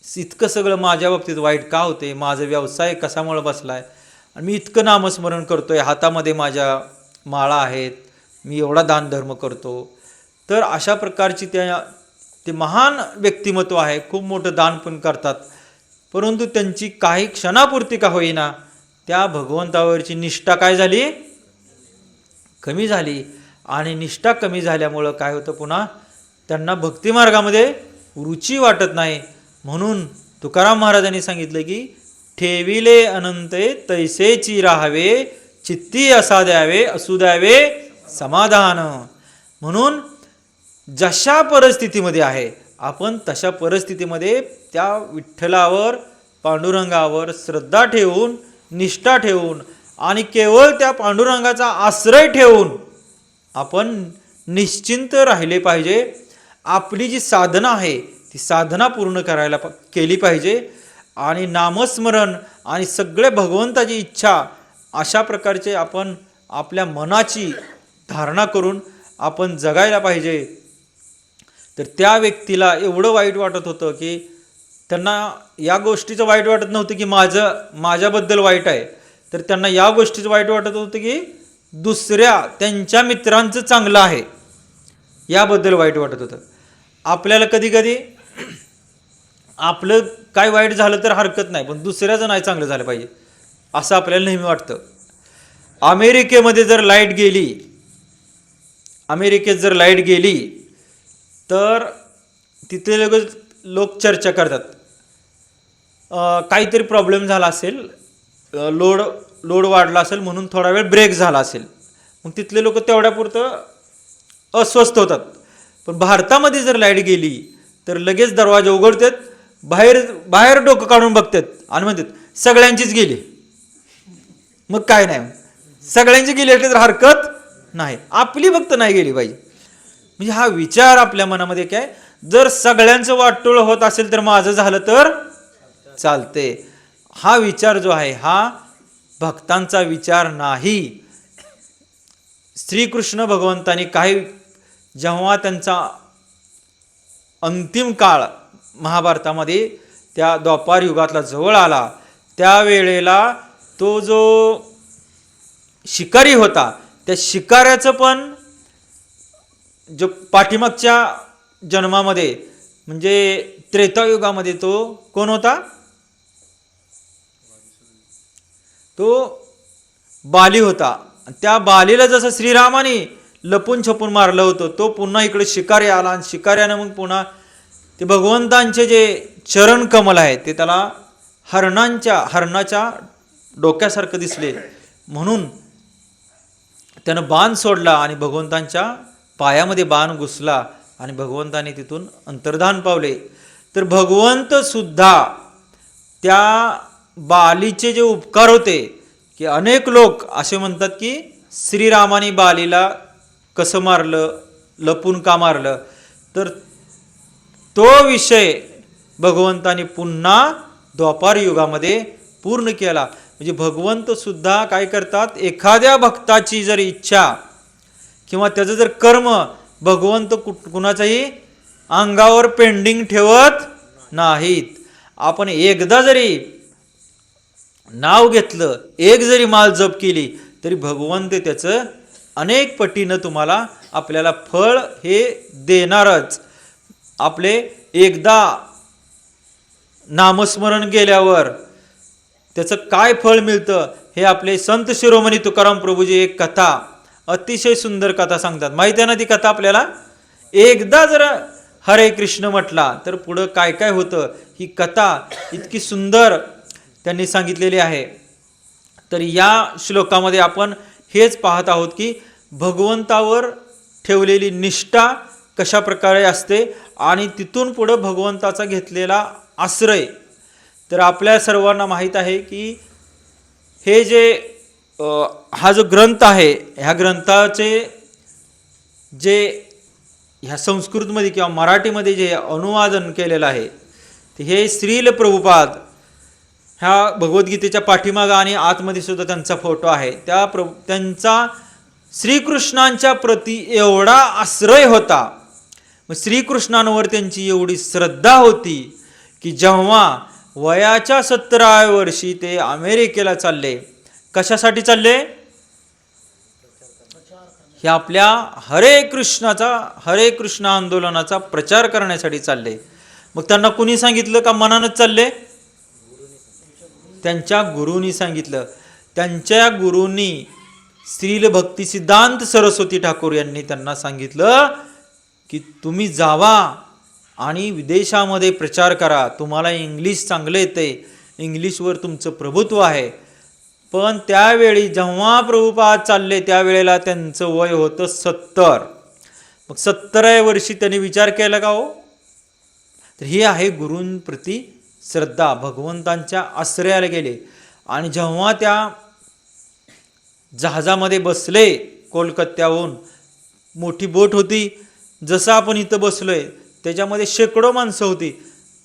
[SPEAKER 1] इतकं सगळं माझ्या बाबतीत वाईट का होते, माझा व्यवसाय कशामुळे बसलाय, आणि मी इतकं नामस्मरण करतोय, हातामध्ये माझ्या माळा आहेत, मी एवढा दानधर्म करतो. तर अशा प्रकारची ते महान व्यक्तिमत्व आहे, खूप मोठं दान पण करतात. परंतु त्यांची काही क्षणापुरती का होईना त्या भगवंतावरची निष्ठा काय झाली, कमी झाली. आणि निष्ठा कमी झाल्यामुळं काय होतं, पुन्हा त्यांना भक्तिमार्गामध्ये रुची वाटत नाही. म्हणून तुकाराम महाराजांनी सांगितलं की ठेविले अनंते तैसेची राहावे, चित्ती असा द्यावे असू द्यावे समाधान. म्हणून जशा परिस्थितीमध्ये आहे आपण तशा परिस्थितीमध्ये त्या विठ्ठलावर पांडुरंगावर श्रद्धा ठेवून, निष्ठा ठेवून आणि केवळ त्या पांडुरंगाचा आश्रय ठेवून आपण निश्चिंत राहिले पाहिजे. आपली जी साधना आहे ती साधना पूर्ण केली पाहिजे. आणि नामस्मरण आणि सगळे भगवंताची इच्छा अशा प्रकारचे आपण आपल्या मनाची धारणा करून आपण जगायला पाहिजे. तर त्या व्यक्तीला एवढं वाईट वाटत होतं की त्यांना या गोष्टीचं वाईट वाटत नव्हतं की माझ्याबद्दल वाईट आहे, तर त्यांना या गोष्टीचं वाईट वाटत होतं की दुसऱ्या त्यांच्या मित्रांचं चांगलं आहे याबद्दल वाईट वाटत होतं. आपल्याला कधी कधी आपलं काय वाईट झालं तर हरकत नाही, पण दुसऱ्याचं नाही चांगलं झालं पाहिजे असं आपल्याला नेहमी वाटतं. अमेरिकेत जर लाईट गेली तर तिथे लोक चर्चा करतात. काहीतरी प्रॉब्लेम झाला असेल, लोड वाढला असेल म्हणून थोडा वेळ ब्रेक झाला असेल, मग तिथले लोक तेवढ्यापुरतं अस्वस्थ होतात. पण भारतामध्ये जर लाईट गेली तर लगेच दरवाजा उघडतात, बाहेर डोकं काढून बघतात आणि म्हणतात सगळ्यांचीच गेली. मग काय नाही, सगळ्यांची गेली तर हरकत नाही, आपली फक्त नाही गेली पाहिजे. म्हणजे हा विचार आपल्या मनामध्ये काय, जर सगळ्यांचं वाटोळ होत असेल तर माझं झालं तर चालते, हा विचार जो आहे हा भक्तांचा विचार नाही. श्रीकृष्ण भगवंतांनी जेव्हा त्यांचा अंतिम काळ महाभारतामध्ये त्या द्वापार युगातला जवळ आला, त्यावेळेला तो जो शिकारी होता त्या शिकाऱ्याचं पण जो पाठीमागच्या जन्मामध्ये म्हणजे त्रेतायुगामध्ये तो कोण होता, तो बाली होता. त्या बालीला जसं श्रीरामाने लपून छपून मारलं होतं, तो पुन्हा इकडे शिकारी आला आणि शिकाऱ्यानं मग पुन्हा ते भगवंतांचे जे चरण कमल आहे ते त्याला हरणाच्या डोक्यासारखं दिसले, म्हणून त्यानं बाण सोडला आणि भगवंतांच्या पायामध्ये बाण घुसला आणि भगवंताने तिथून अंतर्धान पावले. तर भगवंत सुद्धा त्या बालीचे जे उपकार होते, की अनेक लोक असे म्हणतात की श्रीरामाने बालीला कसं मारलं, लपून का मारलं, तर तो विषय भगवंताने पुन्हा द्वापार युगामध्ये पूर्ण केला. म्हणजे भगवंत सुद्धा काय करतात, एखाद्या भक्ताची जर इच्छा किंवा त्याचं जर कर्म भगवंत कुणाचाही अंगावर पेंडिंग ठेवत नाहीत. आपण एकदा जरी नाव घेतलं, एक जरी माळ जप केली, तरी भगवंत त्याचं अनेक पटीनं तुम्हाला आपल्याला फळ हे देणारच. आपले एकदा नामस्मरण गेल्यावर त्याचं काय फळ मिळतं हे आपले संत शिरोमणी तुकाराम प्रभूजी एक कथा, अतिशय सुंदर कथा सांगतात. माहिती आहे ना ती कथा आपल्याला? एकदा जर हरे कृष्ण म्हटला तर पुढं काय काय होतं, ही कथा इतकी सुंदर त्यांनी सांगितलेली आहे. तर या श्लोकामध्ये आपण हेच पाहत आहोत की भगवंतावर ठेवलेली निष्ठा कशा प्रकारे असते आणि तिथून पुढं भगवंताचा घेतलेला आश्रय. तर आपल्या सर्वांना माहीत आहे की हे जे हा जो ग्रंथ आहे, ह्या ग्रंथाचे जे ह्या संस्कृतमध्ये किंवा मराठीमध्ये जे अनुवादन केलेलं आहे ते हे श्रील प्रभुपाद, ह्या भगवद्गीतेच्या पाठीमागं आणि आतमध्ये सुद्धा त्यांचा फोटो आहे. त्यांचा श्रीकृष्णांच्या प्रती एवढा आश्रय होता, मग श्रीकृष्णांवर त्यांची एवढी श्रद्धा होती की जेव्हा वयाच्या 17व्या वर्षी ते अमेरिकेला चालले. कशासाठी चालले? हे आपल्या हरे कृष्ण आंदोलनाचा प्रचार करण्यासाठी चालले. मग त्यांना कुणी सांगितलं का मनानच चालले? त्यांच्या गुरूंनी सांगितलं. त्यांच्या गुरूंनी श्रील भक्ती सिद्धांत सरस्वती ठाकूर यांनी त्यांना सांगितलं की तुम्ही जावा आणि विदेशामध्ये प्रचार करा, तुम्हाला इंग्लिश चांगलं येते, इंग्लिशवर तुमचं प्रभुत्व आहे. पण त्यावेळी जेव्हा प्रभुपाद चालले त्यावेळेला त्यांचं वय होतं 70. मग 70व्या वर्षी त्यांनी विचार केला का हो, तर ही आहे गुरूंप्रती श्रद्धा. भगवंतांच्या आश्रयाला गेले आणि जेव्हा त्या जहाजामध्ये बसले, कोलकात्याहून मोठी बोट होती, जसं आपण इथं बसलोय त्याच्यामध्ये शेकडो माणसं होती.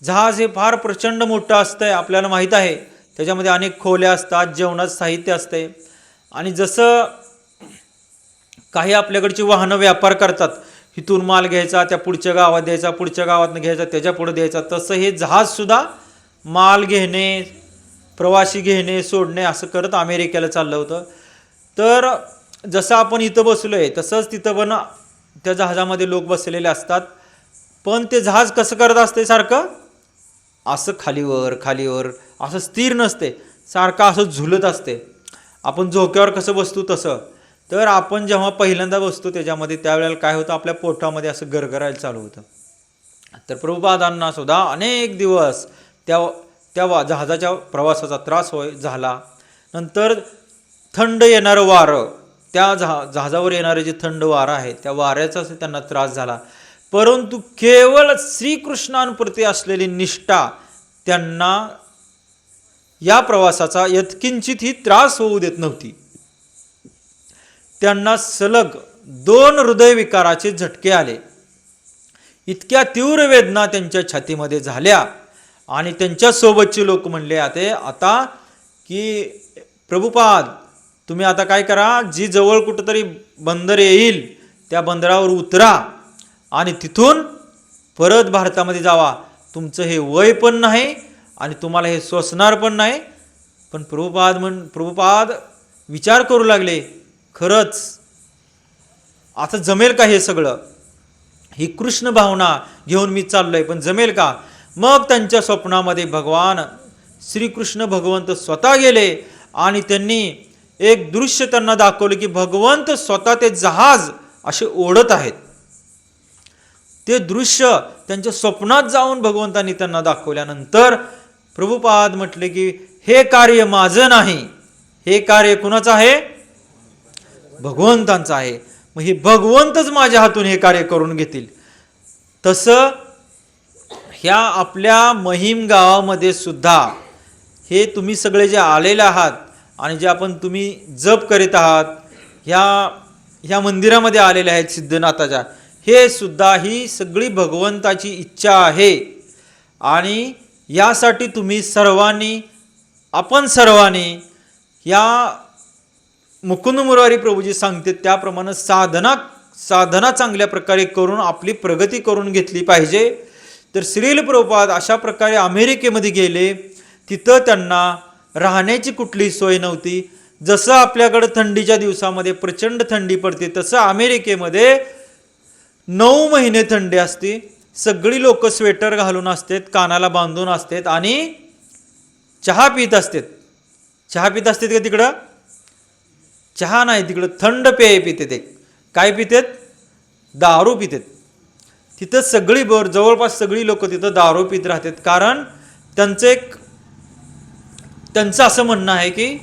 [SPEAKER 1] जहाज हे फार प्रचंड मोठं असतंय, आपल्याला माहीत आहे. त्याच्यामध्ये अनेक खोल्या असतात, जेवणाचं साहित्य असते. आणि जसं काही आपल्याकडची वाहनं व्यापार करतात, इथून माल घ्यायचा, त्या पुढच्या गावात द्यायचा, पुढच्या गावातनं घ्यायचा, त्याच्या पुढे द्यायचा, तसं हे जहाजसुद्धा माल घेणे, प्रवासी घेणे, सोडणे असं करत अमेरिकेला चाललं होतं. तर जसं आपण इथं बसलो आहे तसंच तिथं पण त्या जहाजामध्ये लोक बसलेले असतात. पण ते जहाज कसं करत असते, सारखं असं खालीवर असं स्थिर नसते, सारखं असं झुलत असते. आपण झोक्यावर कसं बसतो तसं. तर आपण जेव्हा पहिल्यांदा बसतो त्याच्यामध्ये त्यावेळेला काय होतं, आपल्या पोटामध्ये असं गरगरायला चालू होतं. तर प्रभुपादांना सुद्धा अनेक दिवस त्या जहाजाच्या प्रवासाचा त्रास झाला. नंतर थंड येणारं वारं, त्या जहाजावर येणारे जे थंड वारं आहे त्या वाऱ्याचा त्यांना त्रास झाला. परंतु केवळ श्रीकृष्णांप्रती असलेली निष्ठा त्यांना या प्रवासाचा यत्किंचितही त्रास होऊ देत नव्हती. त्यांना सलग 2 हृदयविकाराचे झटके आले. इतक्या तीव्र वेदना त्यांच्या छातीमध्ये झाल्या आणि त्यांच्यासोबतचे लोक म्हणले आता की प्रभुपाद तुम्ही आता काय करा, जी जवळ कुठंतरी बंदर येईल त्या बंदरावर उतरा आणि तिथून परत भारतामध्ये जावा. तुमचं हे वय पण नाही आणि तुम्हाला हे सोसणार पण नाही. पण प्रभुपाद विचार करू लागले, खरंच आता जमेल का हे सगळं, ही कृष्ण भावना घेऊन मी चाललोय, पण जमेल का? मग त्यांच्या स्वप्नामध्ये भगवान श्रीकृष्ण भगवंत स्वतः गेले आणि त्यांनी एक दृश्य त्यांना दाखवलं की भगवंत स्वतः ते जहाज असे ओढत आहेत. ते दृश्य त्यांच्या स्वप्नात जाऊन भगवंतांनी त्यांना दाखवल्यानंतर प्रभुपाद म्हटले की हे कार्य माझं नाही, हे कार्य कुणाचं आहे? भगवंतांचं आहे. मग हे भगवंतच माझ्या हातून हे कार्य करून घेतील. तसं ह्या आपल्या महिम गावामध्ये सुद्धा हे तुम्ही सगळे जे आलेले आहात आणि जे तुम्ही जप करीत आहात, ह्या मंदिरामध्ये आलेले आहेत सिद्धनाथाच्या, हे सुद्धा ही सगळी भगवंताची इच्छा आहे. आणि यासाठी तुम्ही सर्वांनी, आपण सर्वांनी या मुकुंद मुरारी प्रभूजी सांगते त्याप्रमाणे साधना चांगल्या प्रकारे करून आपली प्रगती करून घेतली पाहिजे. तर श्रील प्रभुपाद अशा प्रकारे अमेरिकेमध्ये गेले. तिथं त्यांना राहण्याची कुठली सोय नव्हती. जसं आपल्याकडं थंडीच्या दिवसामध्ये प्रचंड थंडी पडते, तसं अमेरिकेमध्ये 9 महिने थंडी असते. सगळी लोक स्वेटर घालून असतात, कानाला बांधून असतात आणि चहा पित असतात. चहा पित असतात का तिकडं? चहा नाही, तिकडं थंड पेय पितात. काय पितात? दारू पितात. तिथं सगळी जवळपास सगळी लोक तिथं दारू पित राहतात. कारण त्यांचं असं म्हणणं आहे की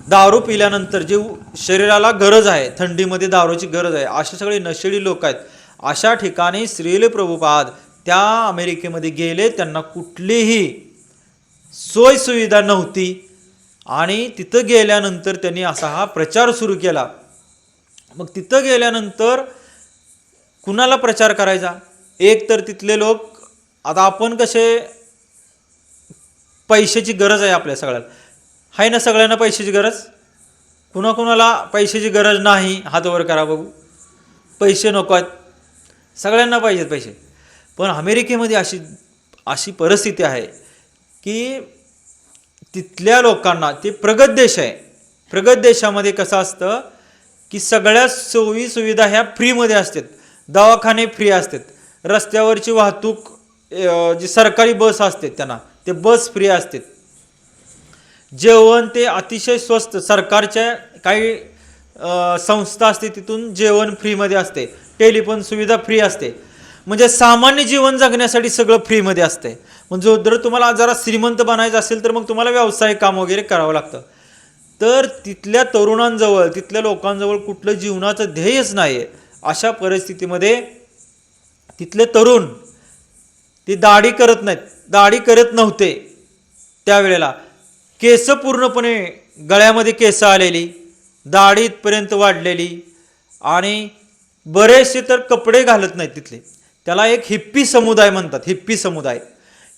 [SPEAKER 1] दारू पिल्यानंतर जे शरीराला गरज आहे, थंडीमध्ये दारूची गरज आहे, असे सगळे नशेडी लोक आहेत. अशा ठिकाणी श्रील प्रभुपाद त्या अमेरिकेमध्ये गेले. त्यांना कुठलीही सोय सुविधा नव्हती आणि तिथं गेल्यानंतर त्यांनी असा हा प्रचार सुरू केला. मग तिथं गेल्यानंतर कुणाला प्रचार करायचा? एक तर तिथले लोक, आता आपण कसे पैशाची गरज आहे आपल्या सगळ्याला, आहे ना? सगळ्यांना पैशाची गरज. कुणाकुणाला पैशाची गरज नाही? हात वर करा बघू. पैसे नको आहेत, सगळ्यांना पाहिजेत पैसे. पण अमेरिकेमध्ये अशी परिस्थिती आहे की तिथल्या लोकांना, ते प्रगत देश आहे, प्रगत देशामध्ये कसं असतं की सगळ्या सोयी सुविधा ह्या फ्रीमध्ये असतात. दवाखाने फ्री असतात, रस्त्यावरची वाहतूक जी सरकारी बस असते त्यांना ते बस फ्री असतात, जेवण ते अतिशय स्वस्त, सरकारच्या काही संस्था असते तिथून जेवण फ्रीमध्ये असते, टेलिफोन सुविधा फ्री असते. म्हणजे सामान्य जीवन जगण्यासाठी सगळं फ्रीमध्ये असते. म्हणजे जर तुम्हाला जरा श्रीमंत बनायचं असेल तर मग तुम्हाला व्यवसाय काम वगैरे करावं लागतं. तर तिथल्या तरुणांजवळ, तिथल्या लोकांजवळ कुठलं जीवनाचं ध्येयच नाही आहे. अशा परिस्थितीमध्ये तिथले तरुण ते दाढी करत नाहीत, दाढी करत नव्हते त्यावेळेला. केस पूर्णपणे गळ्यामध्ये केस आलेली, दाढी इथपर्यंत वाढलेली आणि बरेचसे तर कपडे घालत नाहीत तिथले. त्याला एक हिप्पी समुदाय म्हणतात, हिप्पी समुदाय,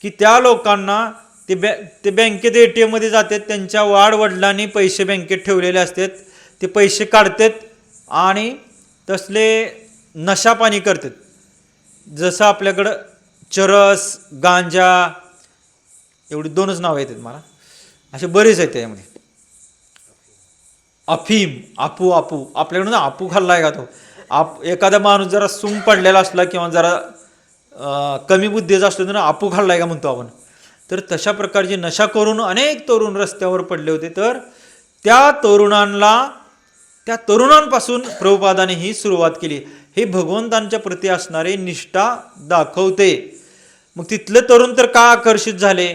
[SPEAKER 1] की त्या लोकांना ते बँकेत ATM मध्ये जातात, त्यांच्या वाडवडिलांनी पैसे बँकेत ठेवलेले असतात, ते पैसे काढतात आणि तसले नशापाणी करतात. जसं आपल्याकडं चरस, गांजा, एवढी 2च नावं येतात मला, असे बरेच आहेत त्याच्यामध्ये. अफीम, आपू आपल्याकडून आपू खाल्लाय का तो? एखादा माणूस जरा सूम पडलेला असला किंवा जरा कमी बुद्धीचा असतो तर आपू खाल्लाय का म्हणतो आपण. तर तशा प्रकारची नशा करून अनेक तरुण रस्त्यावर पडले होते. तर त्या तरुणांपासून प्रभुपादाने ही सुरुवात केली. हे भगवंतांच्या प्रती असणारे निष्ठा दाखवते. मग तिथले तरुण तर का आकर्षित झाले?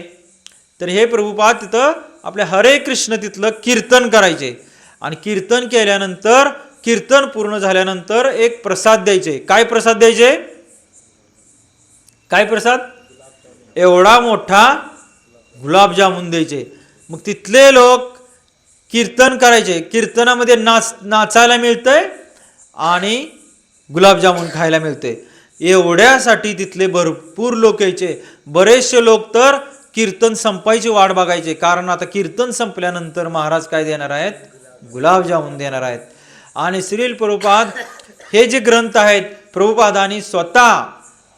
[SPEAKER 1] तर हे प्रभुपाद तिथं आपले हरे कृष्ण तिथलं कीर्तन करायचे आणि कीर्तन केल्यानंतर, कीर्तन पूर्ण झाल्यानंतर एक प्रसाद द्यायचे. काय प्रसाद द्यायचे? काय प्रसाद? एवढा मोठा गुलाबजामुन द्यायचे. मग तिथले लोक कीर्तन करायचे, कीर्तनामध्ये नाचायला मिळतंय आणि गुलाबजामुन खायला मिळते. एवढ्यासाठी तिथले भरपूर लोक यायचे. बरेचसे लोक तर कीर्तन संपायची वाट बघायचे, कारण आता कीर्तन संपल्यानंतर महाराज काय देणार आहेत? गुलाबजामुन देणार आहेत. आणि श्रील प्रभुपाद हे जे ग्रंथ आहेत, प्रभुपादांनी स्वतः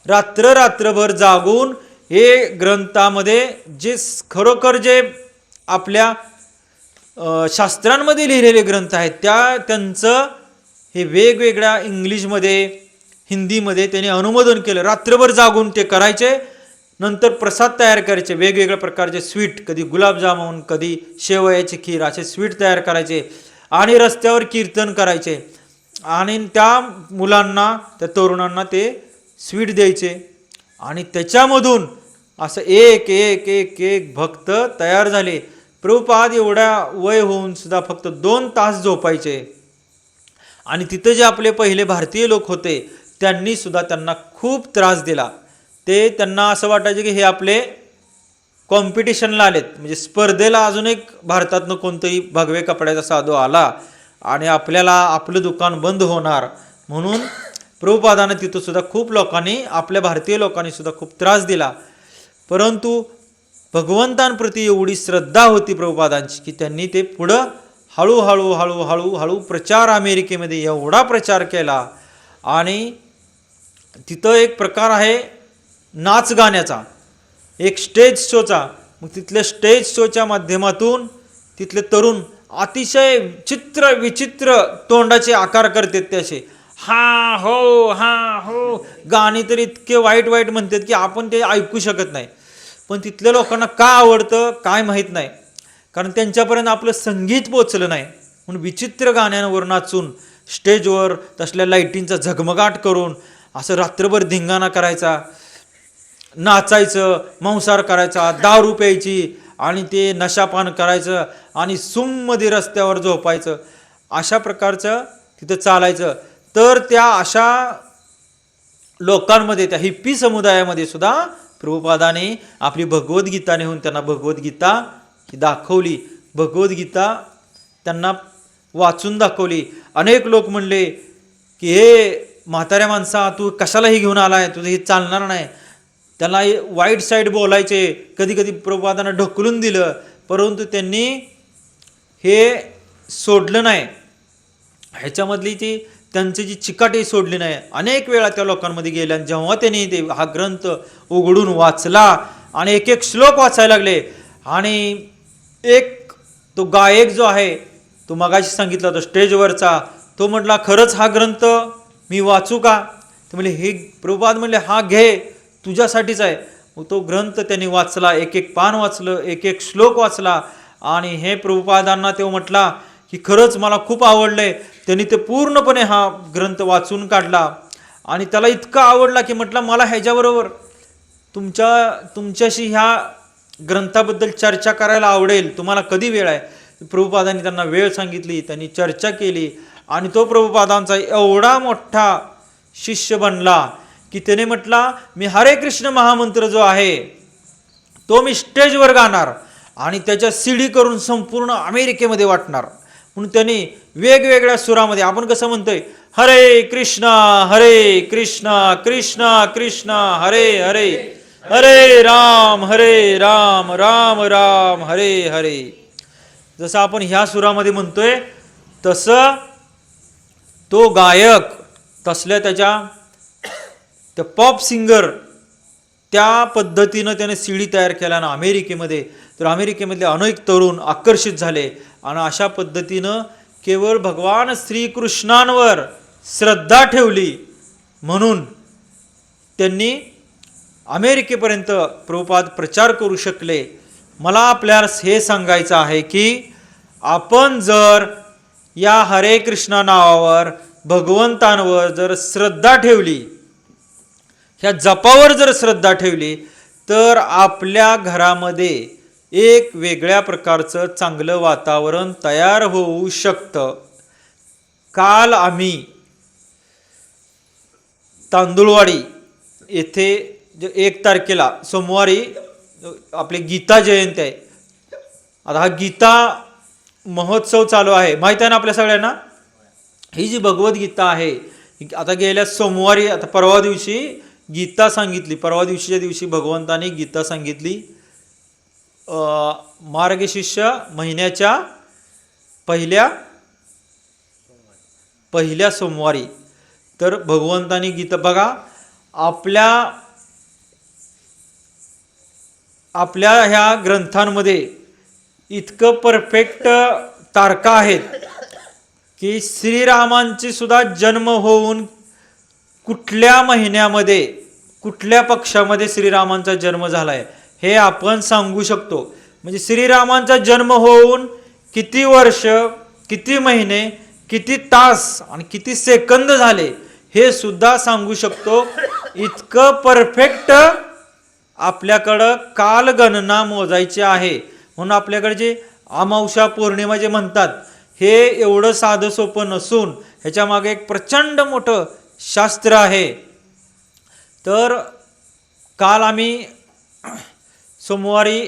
[SPEAKER 1] रात्रभर जागून हे ग्रंथामध्ये जे खरोखर जे आपल्या शास्त्रांमध्ये लिहिलेले ग्रंथ आहेत त्यांचं हे वेगवेगळ्या इंग्लिशमध्ये, हिंदीमध्ये त्यांनी अनुमोदन केलं. रात्रभर जागून ते करायचे. नंतर प्रसाद तयार करायचे, वेगवेगळ्या प्रकारचे स्वीट, कधी गुलाबजामुन, कधी शेवयाची खीर, असे स्वीट तयार करायचे आणि रस्त्यावर कीर्तन करायचे आणि त्या मुलांना त्या तरुणांना ते स्वीट द्यायचे आणि त्याच्यामधून असं एक एक एक एक भक्त तयार झाले. प्रभुपाद एवढ्या वय होऊन सुद्धा फक्त 2 तास झोपायचे आणि तिथं जे आपले पहिले भारतीय लोक होते त्यांनी सुद्धा त्यांना खूप त्रास दिला. ते त्यांना असं वाटायचं की हे आपले कॉम्पिटिशनला आलेत, म्हणजे स्पर्धेला अजून एक भारतातनं कोणतरी भगवे कपड्याचा साधू आला आणि आपल्याला आपलं दुकान बंद होणार म्हणून प्रभुपादांना तिथं सुद्धा खूप लोकांनी, आपल्या भारतीय लोकांनी सुद्धा खूप त्रास दिला. परंतु भगवंतांप्रती एवढी श्रद्धा होती प्रभुपादांची की त्यांनी ते पुढं हळूहळू हळूहळू हळू प्रचार अमेरिकेमध्ये एवढा प्रचार केला. आणि तिथं एक प्रकार आहे नाच गाण्याचा, एक स्टेज शोचा. मग तिथल्या स्टेज शोच्या माध्यमातून तिथले तरुण अतिशय विचित्र तोंडाचे आकार करतात. ते असे हा हो गाणी तर इतके वाईट वाईट म्हणतात की आपण ते ऐकू शकत नाही. पण तिथल्या लोकांना का आवडतं काय माहीत नाही, कारण त्यांच्यापर्यंत आपलं संगीत पोचलं नाही म्हणून विचित्र गाण्यांवर नाचून स्टेजवर तसल्या लाईटींचा झगमगाट करून असं रात्रभर धिंगाणा करायचा, नाचायचं, मांसाहार करायचा, दारू प्यायची आणि ते नशापान करायचं आणि सुममध्ये रस्त्यावर झोपायचं, अशा प्रकारचं तिथं चालायचं. तर त्या अशा लोकांमध्ये, त्या हिप्पी समुदायामध्ये सुद्धा प्रभुपादाने आपली भगवद्गीता नेऊन त्यांना भगवद्गीता दाखवली, भगवद्गीता त्यांना वाचून दाखवली. अनेक लोक म्हणले की हे म्हाताऱ्या माणसा तू कशालाही घेऊन आलाय, तुझं हे चालणार नाही. त्याला वाईट साईड बोलायचे, कधी कधी प्रभुपादांना ढकलून दिलं, परंतु त्यांनी हे सोडलं नाही. ह्याच्यामधली ती त्यांची जी चिकाटी सोडली नाही. अनेक वेळा त्या लोकांमध्ये गेल्या आणि जेव्हा त्यांनी ते हा ग्रंथ उघडून वाचला आणि एक एक श्लोक वाचायला लागले आणि एक तो गायक जो आहे तो मगाशी सांगितला होता स्टेजवरचा, तो म्हटला खरंच हा ग्रंथ मी वाचू का? ते म्हणले हे प्रभुपाद म्हणले हा घे तुझ्यासाठीच आहे. मग तो ग्रंथ त्यांनी वाचला, एक एक पान वाचलं, एक एक श्लोक वाचला आणि हे प्रभुपादांना तो म्हटला की खरंच मला खूप आवडलंय. त्यांनी ते पूर्णपणे हा ग्रंथ वाचून काढला आणि त्याला इतका आवडला की म्हटलं मला ह्याच्याबरोबर तुमच्याशी ह्या ग्रंथाबद्दल चर्चा करायला आवडेल, तुम्हाला कधी वेळ आहे? प्रभुपादांनी त्यांना वेळ सांगितली, त्यांनी चर्चा केली आणि तो प्रभुपादांचा एवढा मोठा शिष्य बनला की त्याने म्हटला मी हरे कृष्ण महामंत्र जो आहे तो मी स्टेजवर गाणार आणि त्याच्या सीडी करून संपूर्ण अमेरिकेमध्ये वाटणार. म्हणून त्यांनी वेगवेगळ्या सुरामध्ये, आपण कसं म्हणतोय हरे कृष्ण कृष्ण कृष्ण हरे हरे, हरे राम राम राम हरे हरे, जसं आपण ह्या सुरामध्ये म्हणतोय तसं तो गायक तसल्या त्या पॉप सिंगर त्या पद्धतीनं त्याने सीडी तयार केला ना अमेरिकेमध्ये. तर अमेरिकेमधले अनेक तरुण आकर्षित झाले आणि अशा पद्धतीनं केवळ भगवान श्रीकृष्णांवर श्रद्धा ठेवली म्हणून त्यांनी अमेरिकेपर्यंत प्रभुपाद प्रचार करू शकले. मला आपल्याला हे सांगायचं आहे की आपण जर या हरे कृष्ण नावावर भगवंतांवर जर श्रद्धा ठेवली, ह्या जपावर जर श्रद्धा ठेवली तर आपल्या घरामध्ये एक वेगळ्या प्रकारचं चांगलं वातावरण तयार होऊ शकतं. काल आम्ही तांदुळवाडी येथे 1 तारखेला सोमवारी आपली गीता जयंती आहे. आता हा गीता महोत्सव चालू आहे, माहिती आहे ना आपल्या सगळ्यांना. ही जी भगवद्गीता आहे आता गेल्या सोमवारी, आता परवा दिवशी गीता सांगितली, परवा दिवशीच्या दिवशी भगवंताने गीता सांगितली मार्गशीर्ष महिन्याच्या पहिल्या सोमवारी. तर भगवंतानी गीता बघा, आपल्या ह्या ग्रंथांमध्ये इतकं परफेक्ट तारखा आहेत की श्रीरामांची सुद्धा जन्म होऊन कुठल्या महिन्यामध्ये कुठल्या पक्षामध्ये श्रीरामांचा जन्म झालाय हे आपण सांगू शकतो. म्हणजे श्रीरामांचा जन्म होऊन किती वर्ष किती महिने, किती तास आणि किती सेकंद झाले हे सुद्धा सांगू शकतो. इतकं परफेक्ट आपल्याकडं कालगणना मोजायची आहे. म्हणून आपल्याकडे जे अमावस्या पौर्णिमा जे म्हणतात हे एवढं साधं सोपं नसून ह्याच्या मागे एक प्रचंड मोठं शास्त्र आहे. तर काल आम्ही सोमवारी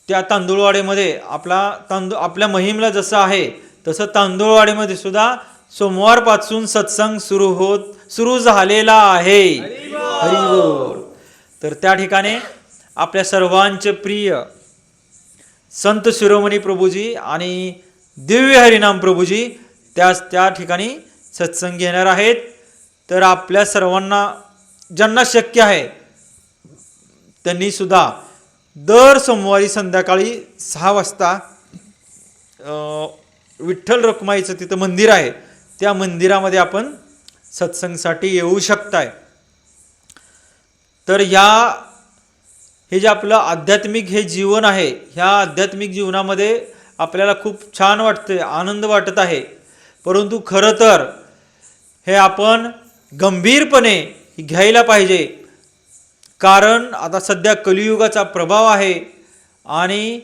[SPEAKER 1] त्या तांदूळवाडीमध्ये आपल्या मोहीमला जसं आहे तसं तांदूळवाडीमध्ये सुद्धा सोमवारपासून सत्संग सुरू झालेला आहे. हरिबोल. तर त्या ठिकाणी आपल्या सर्वांचे प्रिय संत शिरोमणी प्रभूजी आणि दिव्य हरिनाम प्रभूजी त्या ठिकाणी सत्संग घेणार आहेत. तर आपल्या सर्वांना ज्यांना शक्य आहे त्यांनी सुद्धा दर सोमवारी संध्याकाळी 6 वाजता विठ्ठल रखुमाईचं तिथं मंदिर आहे, त्या मंदिरामध्ये आपण सत्संगसाठी येऊ शकताय. तर हे जे आपलं आध्यात्मिक हे जीवन आहे, ह्या आध्यात्मिक जीवनामध्ये आपल्याला खूप छान वाटते, आनंद वाटत आहे. परंतु खरं तर हे आपण गंभीरपणे घ्यायला पाहिजे. कारण आता सध्या कलियुगाचा प्रभाव आहे आणि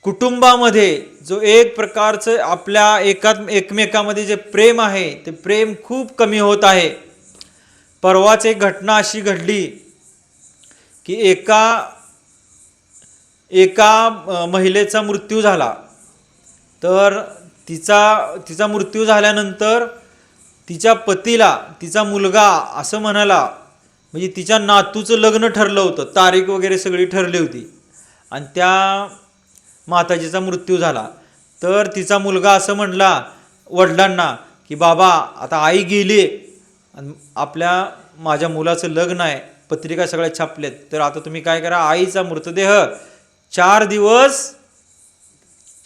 [SPEAKER 1] कुटुंबामध्ये जो एक प्रकारचं आपल्या एकमेकामध्ये जे प्रेम आहे ते प्रेम खूप कमी होत आहे. परवाच एक घटना अशी घडली की एका महिलेचा मृत्यू झाला. तर तिचा मृत्यू झाल्यानंतर तिच्या पतीला तिचा मुलगा असं म्हणाला, म्हणजे तिच्या नातूचं लग्न ठरलं होतं, तारीख वगैरे सगळी ठरली होती आणि त्या माताजीचा मृत्यू झाला. तर तिचा मुलगा असं म्हणला वडिलांना की बाबा आता आई गेली आणि माझ्या मुलाचं लग्न आहे, पत्रिका सगळ्या छापल्यात, तर आता तुम्ही काय करा, आईचा मृतदेह 4 दिवस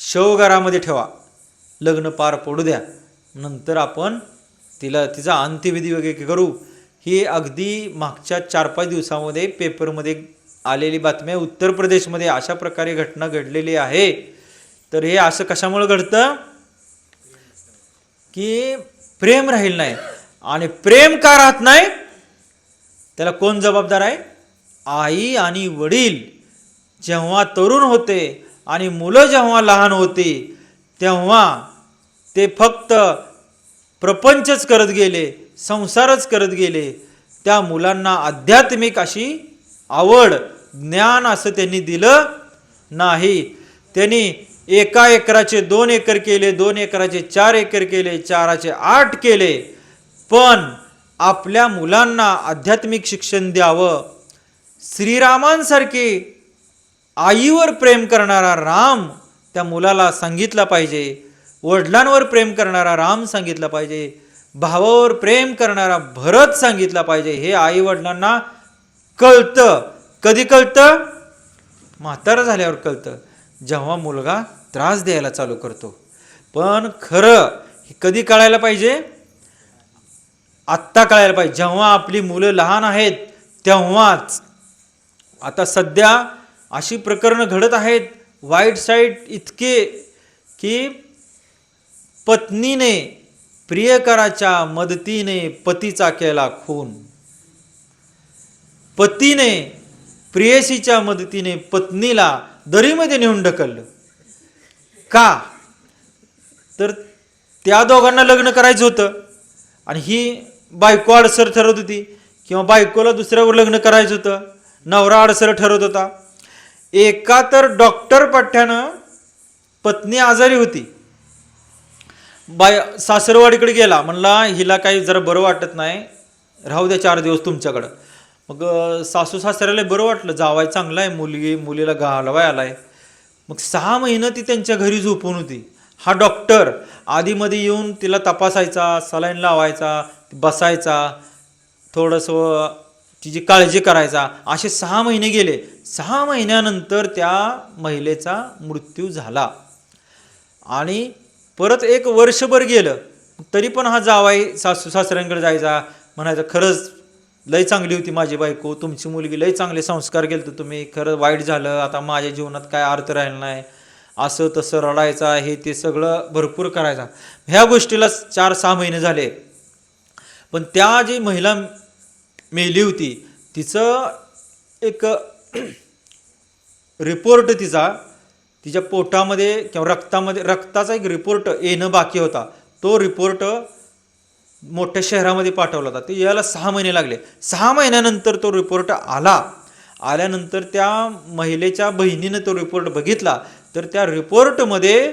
[SPEAKER 1] शवघरामध्ये ठेवा, लग्न पार पडू द्या, नंतर आपण तिचा अंत्यविधी वगैरे करू. ही अगदी मागच्या 4-5 दिवसामध्ये पेपरमध्ये आलेली बातमी आहे. उत्तर प्रदेशमध्ये अशा प्रकारे घटना घडलेली आहे. तर हे असं कशामुळे घडतं की प्रेम राहील नाही. आणि प्रेम का राहत नाही त्याला कोण जबाबदार आहे? आई आणि वडील. जेव्हा तरुण होते आणि मुलं जेव्हा लहान होती तेव्हा ते फक्त प्रपंचच करत गेले, संसारच करत गेले. त्या मुलांना आध्यात्मिक अशी आवड, ज्ञान असं त्यांनी दिलं नाही. त्यांनी 1 एकराचे 2 एकर केले, 2 एकराचे 4 एकर केले, 4चे 8 केले. पण आपल्या मुलांना आध्यात्मिक शिक्षण द्यावं. श्रीरामांसारखे आईवर प्रेम करणारा राम त्या मुलाला सांगितला पाहिजे, वडिलांवर प्रेम करणारा राम सांगितला पाहिजे, भावावर प्रेम करणारा भरत सांगितला पाहिजे. हे आई वडिलांना कळतं. कधी कळतं? म्हातारा झाल्यावर कळतं, जेव्हा मुलगा त्रास द्यायला चालू करतो. पण खरं हे कधी कळायला पाहिजे? आत्ता कळायला पाहिजे, जेव्हा आपली मुलं लहान आहेत तेव्हाच. आता सध्या अशी प्रकरणं घडत आहेत वाईट साईड इतके की पत्नीने प्रियकराच्या मदतीने पतीचा केला खून, पतीने प्रेयसीच्या मदतीने पत्नीला दरीमध्ये नेऊन ढकललं. का? तर त्या दोघांना लग्न करायचं होतं आणि ही बायको अडसर ठरत होती, किंवा बायकोला दुसऱ्यावर लग्न करायचं होतं, नवरा अडसर ठरत होता. एका तर डॉक्टर पठ्ठ्यानं पत्नी आजारी होती, सासरवाडीकडे गेला, म्हणला हिला काही जरा बरं वाटत नाही, राहू द्या 4 दिवस तुमच्याकडं. मग सासू सासऱ्याला बरं वाटलं, जावाय चांगला आहे, मुलीला घालवाय आलाय. मग 6 महिने ती त्यांच्या घरी झोपून होती. हा डॉक्टर आधीमध्ये येऊन तिला तपासायचा, सलाईन लावायचा, बसायचा, थोडंसं तिची काळजी करायचा. असे 6 महिने गेले. 6 महिन्यानंतर त्या महिलेचा मृत्यू झाला आणि परत 1 वर्षभर गेलं. तरी पण हा जावाई सासू सासऱ्यांकडे जायचा, म्हणायचं खरंच लय चांगली होती माझी बायको, तुमची मुलगी लय चांगले संस्कार केले तुम्ही, खरं वाईट झालं, आता माझ्या जीवनात काय अर्थ राहिला नाही. असं तसं रडायचा, हे ते सगळं भरपूर करायचा. ह्या गोष्टीला 4-6 महिने झाले. पण त्या जी महिला मेली होती तिचं एक रिपोर्ट तिच्या पोटामध्ये किंवा रक्ताचा एक रिपोर्ट येणं बाकी होता. तो रिपोर्ट मोठ्या शहरामध्ये पाठवला होता. ते यायला 6 महिने लागले. 6 महिन्यानंतर तो रिपोर्ट आल्यानंतर त्या महिलेच्या बहिणीनं तो रिपोर्ट बघितला. तर त्या रिपोर्टमध्ये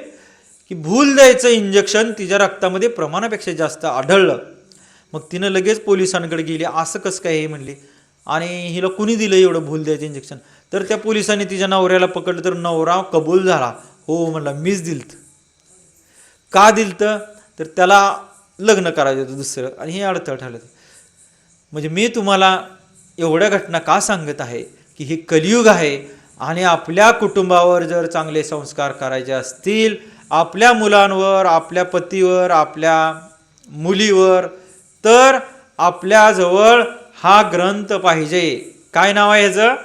[SPEAKER 1] की भूल द्यायचं इंजेक्शन तिच्या रक्तामध्ये प्रमाणापेक्षा जास्त आढळलं. मग तिनं लगेच पोलिसांकडे गेली. असं कसं काय हे म्हणली, आणि हिला कुणी दिलं एवढं भूल द्यायचं इंजेक्शन. तर त्या पोलिसांनी तिच्या नवऱ्याला पकडलं. तर नवरा कबूल झाला. हो म्हणला, मीच दिलत. का दिलतं, तर त्याला लग्न करायचं होतं दुसरं, आणि हे अडथळं ठरलं. म्हणजे मी तुम्हाला एवढ्या घटना का सांगत आहे की हे कलियुग आहे, आणि आपल्या कुटुंबावर जर चांगले संस्कार करायचे असतील, आपल्या मुलांवर, आपल्या पतीवर, आपल्या मुलीवर, तर आपल्याजवळ हा ग्रंथ पाहिजे. काय नाव आहे ह्याचं?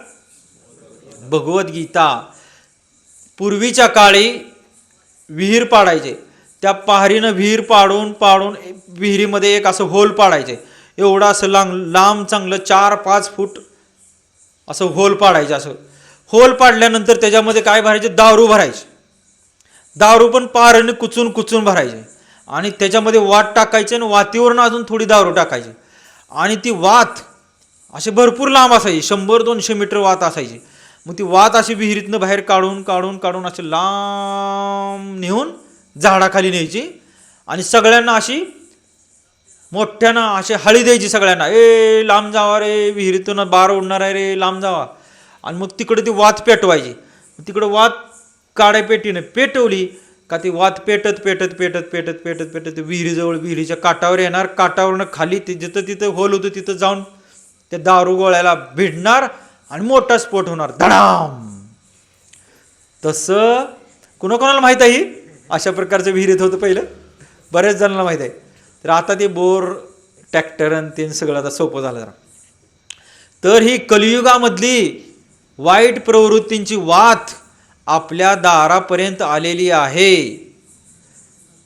[SPEAKER 1] भगवद्गीता. पूर्वीच्या काळी विहीर पाडायचे. त्या पहारीनं विहीर पाडून विहिरीमध्ये एक असं होल पाडायचे. एवढं असं लांब चांगलं 4-5 फूट असं होल पाडायचं. असं होल पाडल्यानंतर त्याच्यामध्ये काय भरायचे? दारू भरायचे. दारू पण पाराने कुचून भरायचे, आणि त्याच्यामध्ये वात टाकायचे, आणि वातीवरून अजून थोडी दारू टाकायची, आणि ती वात असे भरपूर लांब असायची. 100-200 मीटर वात असायची. मग ती वात अशी विहिरीतनं बाहेर काढून असे लांब नेऊन झाडाखाली न्यायची, आणि सगळ्यांना अशी मोठ्यानं अशी हळी द्यायची सगळ्यांना. ए लांब जावा रे, विहिरीतून बार उडणार आहे रे, लांब जावा. आणि मग तिकडे ती वात पेटवायची. तिकडं वात काड्यापेटीने पेटवली का ती वात पेटत विहिरीजवळ, विहिरीच्या काठावर येणार. काठावरनं खाली जिथं होल होतं तिथं जाऊन त्या दारू गोळ्याला भिडणार, आणि मोठा स्फोट होणार, धडाम. तसं कोणाकोणाला माहीत आहे अशा प्रकारचं विहिरीत होतं पहिलं, बऱ्याच जणांना माहीत आहे. तर आता ते बोर, ट्रॅक्टर आणि ते सगळं आता सोपं झालं जरा. तर ही कलियुगामधली वाईट प्रवृत्तींची वात आपल्या दारापर्यंत आलेली आहे.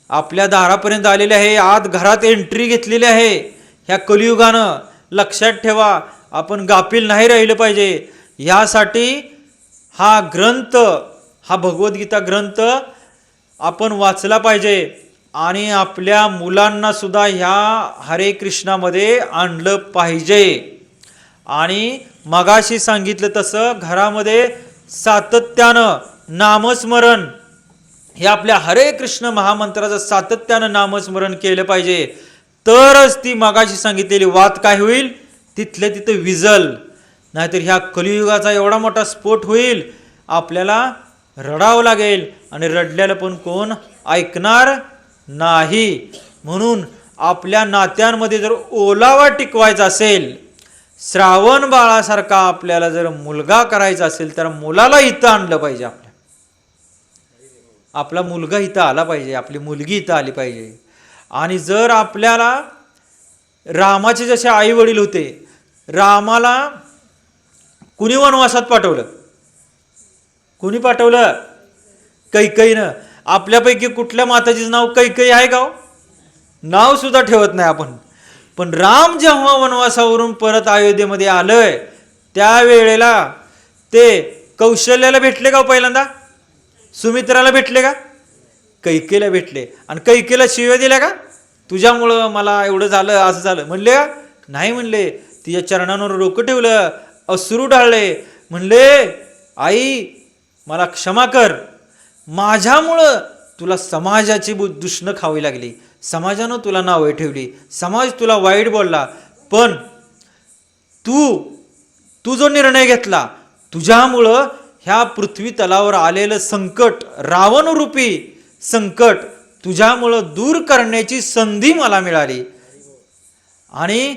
[SPEAKER 1] आत घरात एंट्री घेतलेली आहे ह्या कलियुगानं. लक्षात ठेवा, आपण गाफील नाही राहिलं पाहिजे. ह्यासाठी हा ग्रंथ, हा भगवद्गीता ग्रंथ आपण वाचला पाहिजे, आणि आपल्या मुलांना सुद्धा ह्या हरे कृष्णामध्ये आणलं पाहिजे. आणि मगाशी सांगितलं तसं घरामध्ये सातत्यानं नामस्मरण, हे आपल्या हरे कृष्ण महामंत्राचं सातत्यानं नामस्मरण केलं पाहिजे. तरच ती मगाशी सांगितलेली वात काय होईल, तिथल्या तिथं विजल. नाहीतर ह्या कलियुगाचा एवढा मोठा स्फोट होईल, आपल्याला रडावं लागेल, आणि रडल्याला पण कोण ऐकणार नाही. म्हणून आपल्या नात्यांमध्ये जर ओलावा टिकवायचा असेल, श्रावण बाळासारखा आपल्याला जर मुलगा करायचा असेल, तर मुलाला इथं आणलं पाहिजे. आपला मुलगा इथं आला पाहिजे, आपली मुलगी इथं आली पाहिजे. आणि जर आपल्याला रामाचे जसे आई वडील होते, रामाला कुणी वनवासात पाठवलं? कैकेयीनं. आपल्यापैकी कुठल्या माताचीच नाव कैकेयी आहे का? नाव सुद्धा ठेवत नाही आपण. पण राम जेव्हा वनवासावरून परत अयोध्येमध्ये आलंय, त्यावेळेला ते कौशल्याला भेटले का पहिल्यांदा? सुमित्राला भेटले का? कैकेयीला भेटले. आणि कैकेयीला शिव्या दिल्या का? तुझ्यामुळं मला एवढं झालं, असं झालं म्हणले का? नाही म्हणले. तिच्या चरणांवर डोकं ठेवलं, अश्रू ढाळले, म्हणले आई मला क्षमा कर, माझ्यामुळं तुला समाजाची दुष्ण खावी लागली, समाजानं तुला नावे ठेवली, समाज तुला वाईट बोलला, पण तू जो निर्णय घेतला, तुझ्यामुळं ह्या पृथ्वी तलावर आलेलं संकट, रावणरूपी संकट तुझ्यामुळं दूर करण्याची संधी मला मिळाली. आणि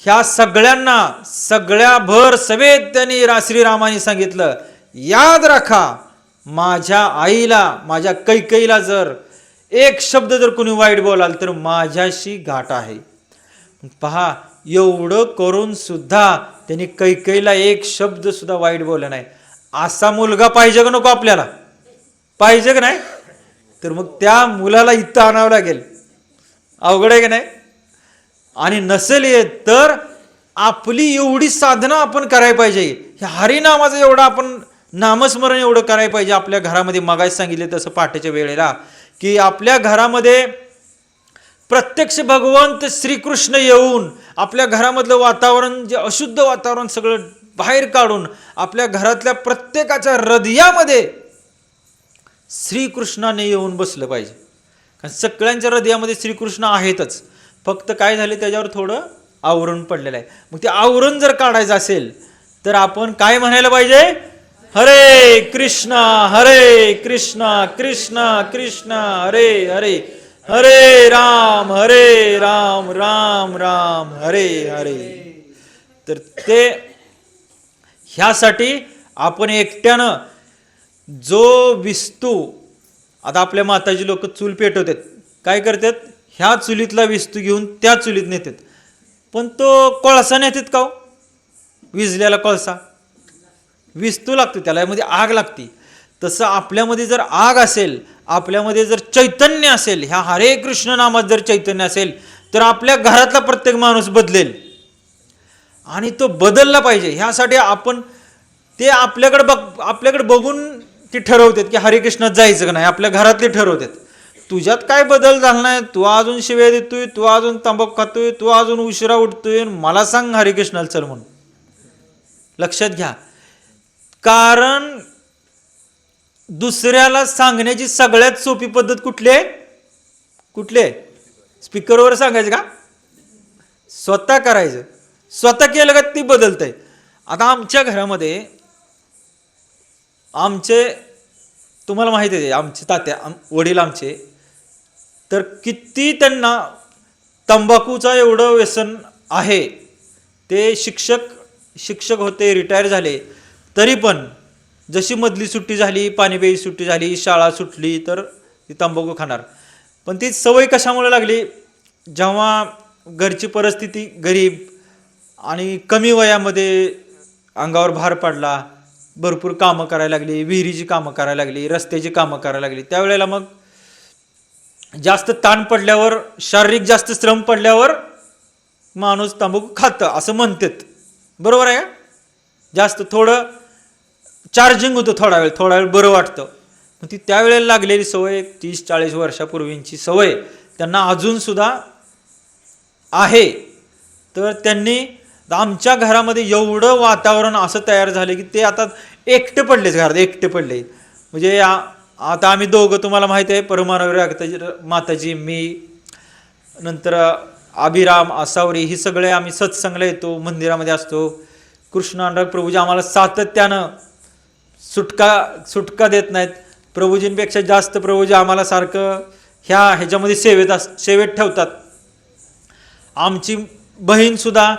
[SPEAKER 1] ह्या सगळ्यांना, सगळ्याभर सभेत त्यांनी श्रीरामाने सांगितलं, याद राखा, माझ्या आईला, माझ्या कैकेयीला जर एक शब्द जर कोणी वाईट बोलाल तर माझ्याशी गाठ आहे. पहा, एवढं करून सुद्धा त्यांनी कैकेयीला एक शब्द सुद्धा वाईट बोलला नाही. असा मुलगा पाहिजे का नको आपल्याला? पाहिजे का नाही? तर मग त्या मुलाला इथं आणावं लागेल. अवघड आहे का नाही? आणि नसेल येत तर आपली एवढी साधना आपण करायला पाहिजे. ह्या हरिनामाचं एवढं आपण नामस्मरण एवढं करायला पाहिजे आपल्या घरामध्ये. मगाशी सांगितले तसं पहाटेच्या वेळेला की आपल्या घरामध्ये प्रत्यक्ष भगवंत श्रीकृष्ण येऊन आपल्या घरामधलं वातावरण, जे अशुद्ध वातावरण सगळं बाहेर काढून आपल्या घरातल्या प्रत्येकाच्या हृदयामध्ये श्रीकृष्णाने येऊन बसलं पाहिजे. कारण सगळ्यांच्या हृदयामध्ये श्रीकृष्ण आहेतच, फक्त काय झाले त्याच्यावर थोडं आवरण पडलेलं आहे. मग ते आवरण जर काढायचं असेल तर आपण काय म्हणायला पाहिजे? हरे कृष्ण कृष्ण कृष्ण हरे हरे, हरे राम राम राम हरे हरे. तर ते ह्यासाठी आपण एकट्यानं जो विस्तू, आता आपल्या माताजी लोक चूल पेटवतात, काय करतात? ह्या चुलीतला विस्तू घेऊन त्या चुलीत नेतात. पण तो कोळसा नेतात का हो? विजलेला कोळसा, विस्तू लागतो त्याला, यामध्ये आग लागते. तसं आपल्यामध्ये जर आग असेल, आपल्यामध्ये जर चैतन्य असेल, ह्या हरे कृष्ण नामात जर चैतन्य असेल तर आपल्या घरातला प्रत्येक माणूस बदलेल. आणि तो बदलला पाहिजे. ह्यासाठी आपण ते आपल्याकडे बघून ती ठरवतात की हरिकृष्णात जायचं का नाही. आपल्या घरातले ठरवतात. तुझ्यात काय बदल झाला नाही? तू अजून शिव्या देतोय, तू अजून तंबाखू खातोय, तू अजून उशिरा उठतोय, मला सांग हरिकृष्णाला चल म्हणून. लक्षात घ्या. कारण दुसऱ्याला सांगण्याची सगळ्यात सोपी पद्धत कुठली आहे? स्पीकरवर सांगायचं का? स्वतः करायचं. स्वतः केलं का ती बदलतंय. आता आमच्या घरामध्ये तुम्हाला माहिती आहे, आमचे तात्या वडील आमचे, तर किती त्यांना तंबाखूचा एवढं व्यसन आहे. ते शिक्षक होते, रिटायर झाले, तरी पण जशी मधली सुट्टी झाली, पाणीपेची सुट्टी झाली, शाळा सुटली तर ती तंबाखू खाणार. पण ती सवय कशामुळे लागली? जेव्हा घरची परिस्थिती गरीब आणि कमी वयामध्ये अंगावर भार पडला, भरपूर कामं करायला लागली, विहिरीची कामं करायला लागली, रस्त्याची कामं करायला लागली, त्यावेळेला मग जास्त ताण पडल्यावर, शारीरिक जास्त श्रम पडल्यावर माणूस तंबाखू खातं असं म्हणतात. बरोबर आहे का? जास्त थोडं चार्जिंग होतं, थोडा वेळ बरं वाटतं. मग ती त्यावेळेला लागलेली सवय, 30-40 वर्षापूर्वींची सवय त्यांना अजून सुद्धा आहे. तर त्यांनी आमच्या घरामध्ये एवढं वातावरण असं तयार झालं की ते आता एकटे पडलेच, घरात एकटे पडले. म्हणजे आता आम्ही दोघं, तुम्हाला माहिती आहे, परमानंद माताजी, मी, नंतर अभिराम आसावरी, ही सगळे आम्ही सत्संगला येतो, मंदिरामध्ये असतो. कृष्ण अनुराग प्रभूजी आम्हाला सातत्यानं सुटका देत नाहीत. प्रभूजींपेक्षा जास्त प्रभूजी आम्हाला सारखं ह्याच्यामध्ये सेवेत ठेवतात. आमची बहीण सुद्धा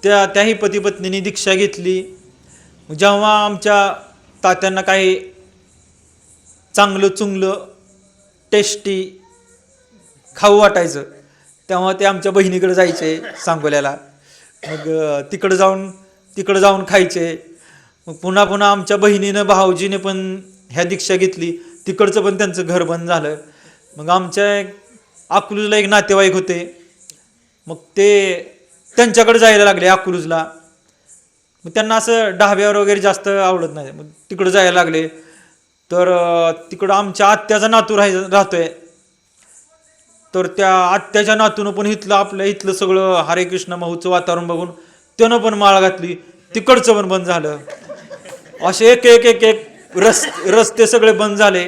[SPEAKER 1] त्याही पती पत्नीने दीक्षा घेतली. जेव्हा आमच्या तात्यांना काही चांगलं चुंगलं टेस्टी खाऊ वाटायचं तेव्हा ते आमच्या बहिणीकडे जायचे सांगोल्याला. मग तिकडं जाऊन खायचे. मग पुन्हा आमच्या बहिणीनं, भाऊजीने पण ह्या दीक्षा घेतली, तिकडचं पण त्यांचं घर बंद झालं. मग आमच्या अकलूजला एक नातेवाईक होते, मग ते त्यांच्याकडे जायला लागले अकलूजला. मग त्यांना असं ढाब्यावर वगैरे जास्त आवडत नाही, मग तिकडं जायला लागले. तर तिकडं आमच्या आत्याचा नातू राहतोय. तर त्या आत्याच्या नातूनं पण इथलं सगळं हरे कृष्ण महूचं वातावरण बघून त्यानं पण माळ घातली, तिकडचं पण बंद झालं. असे एक रस्ते सगळे बंद झाले.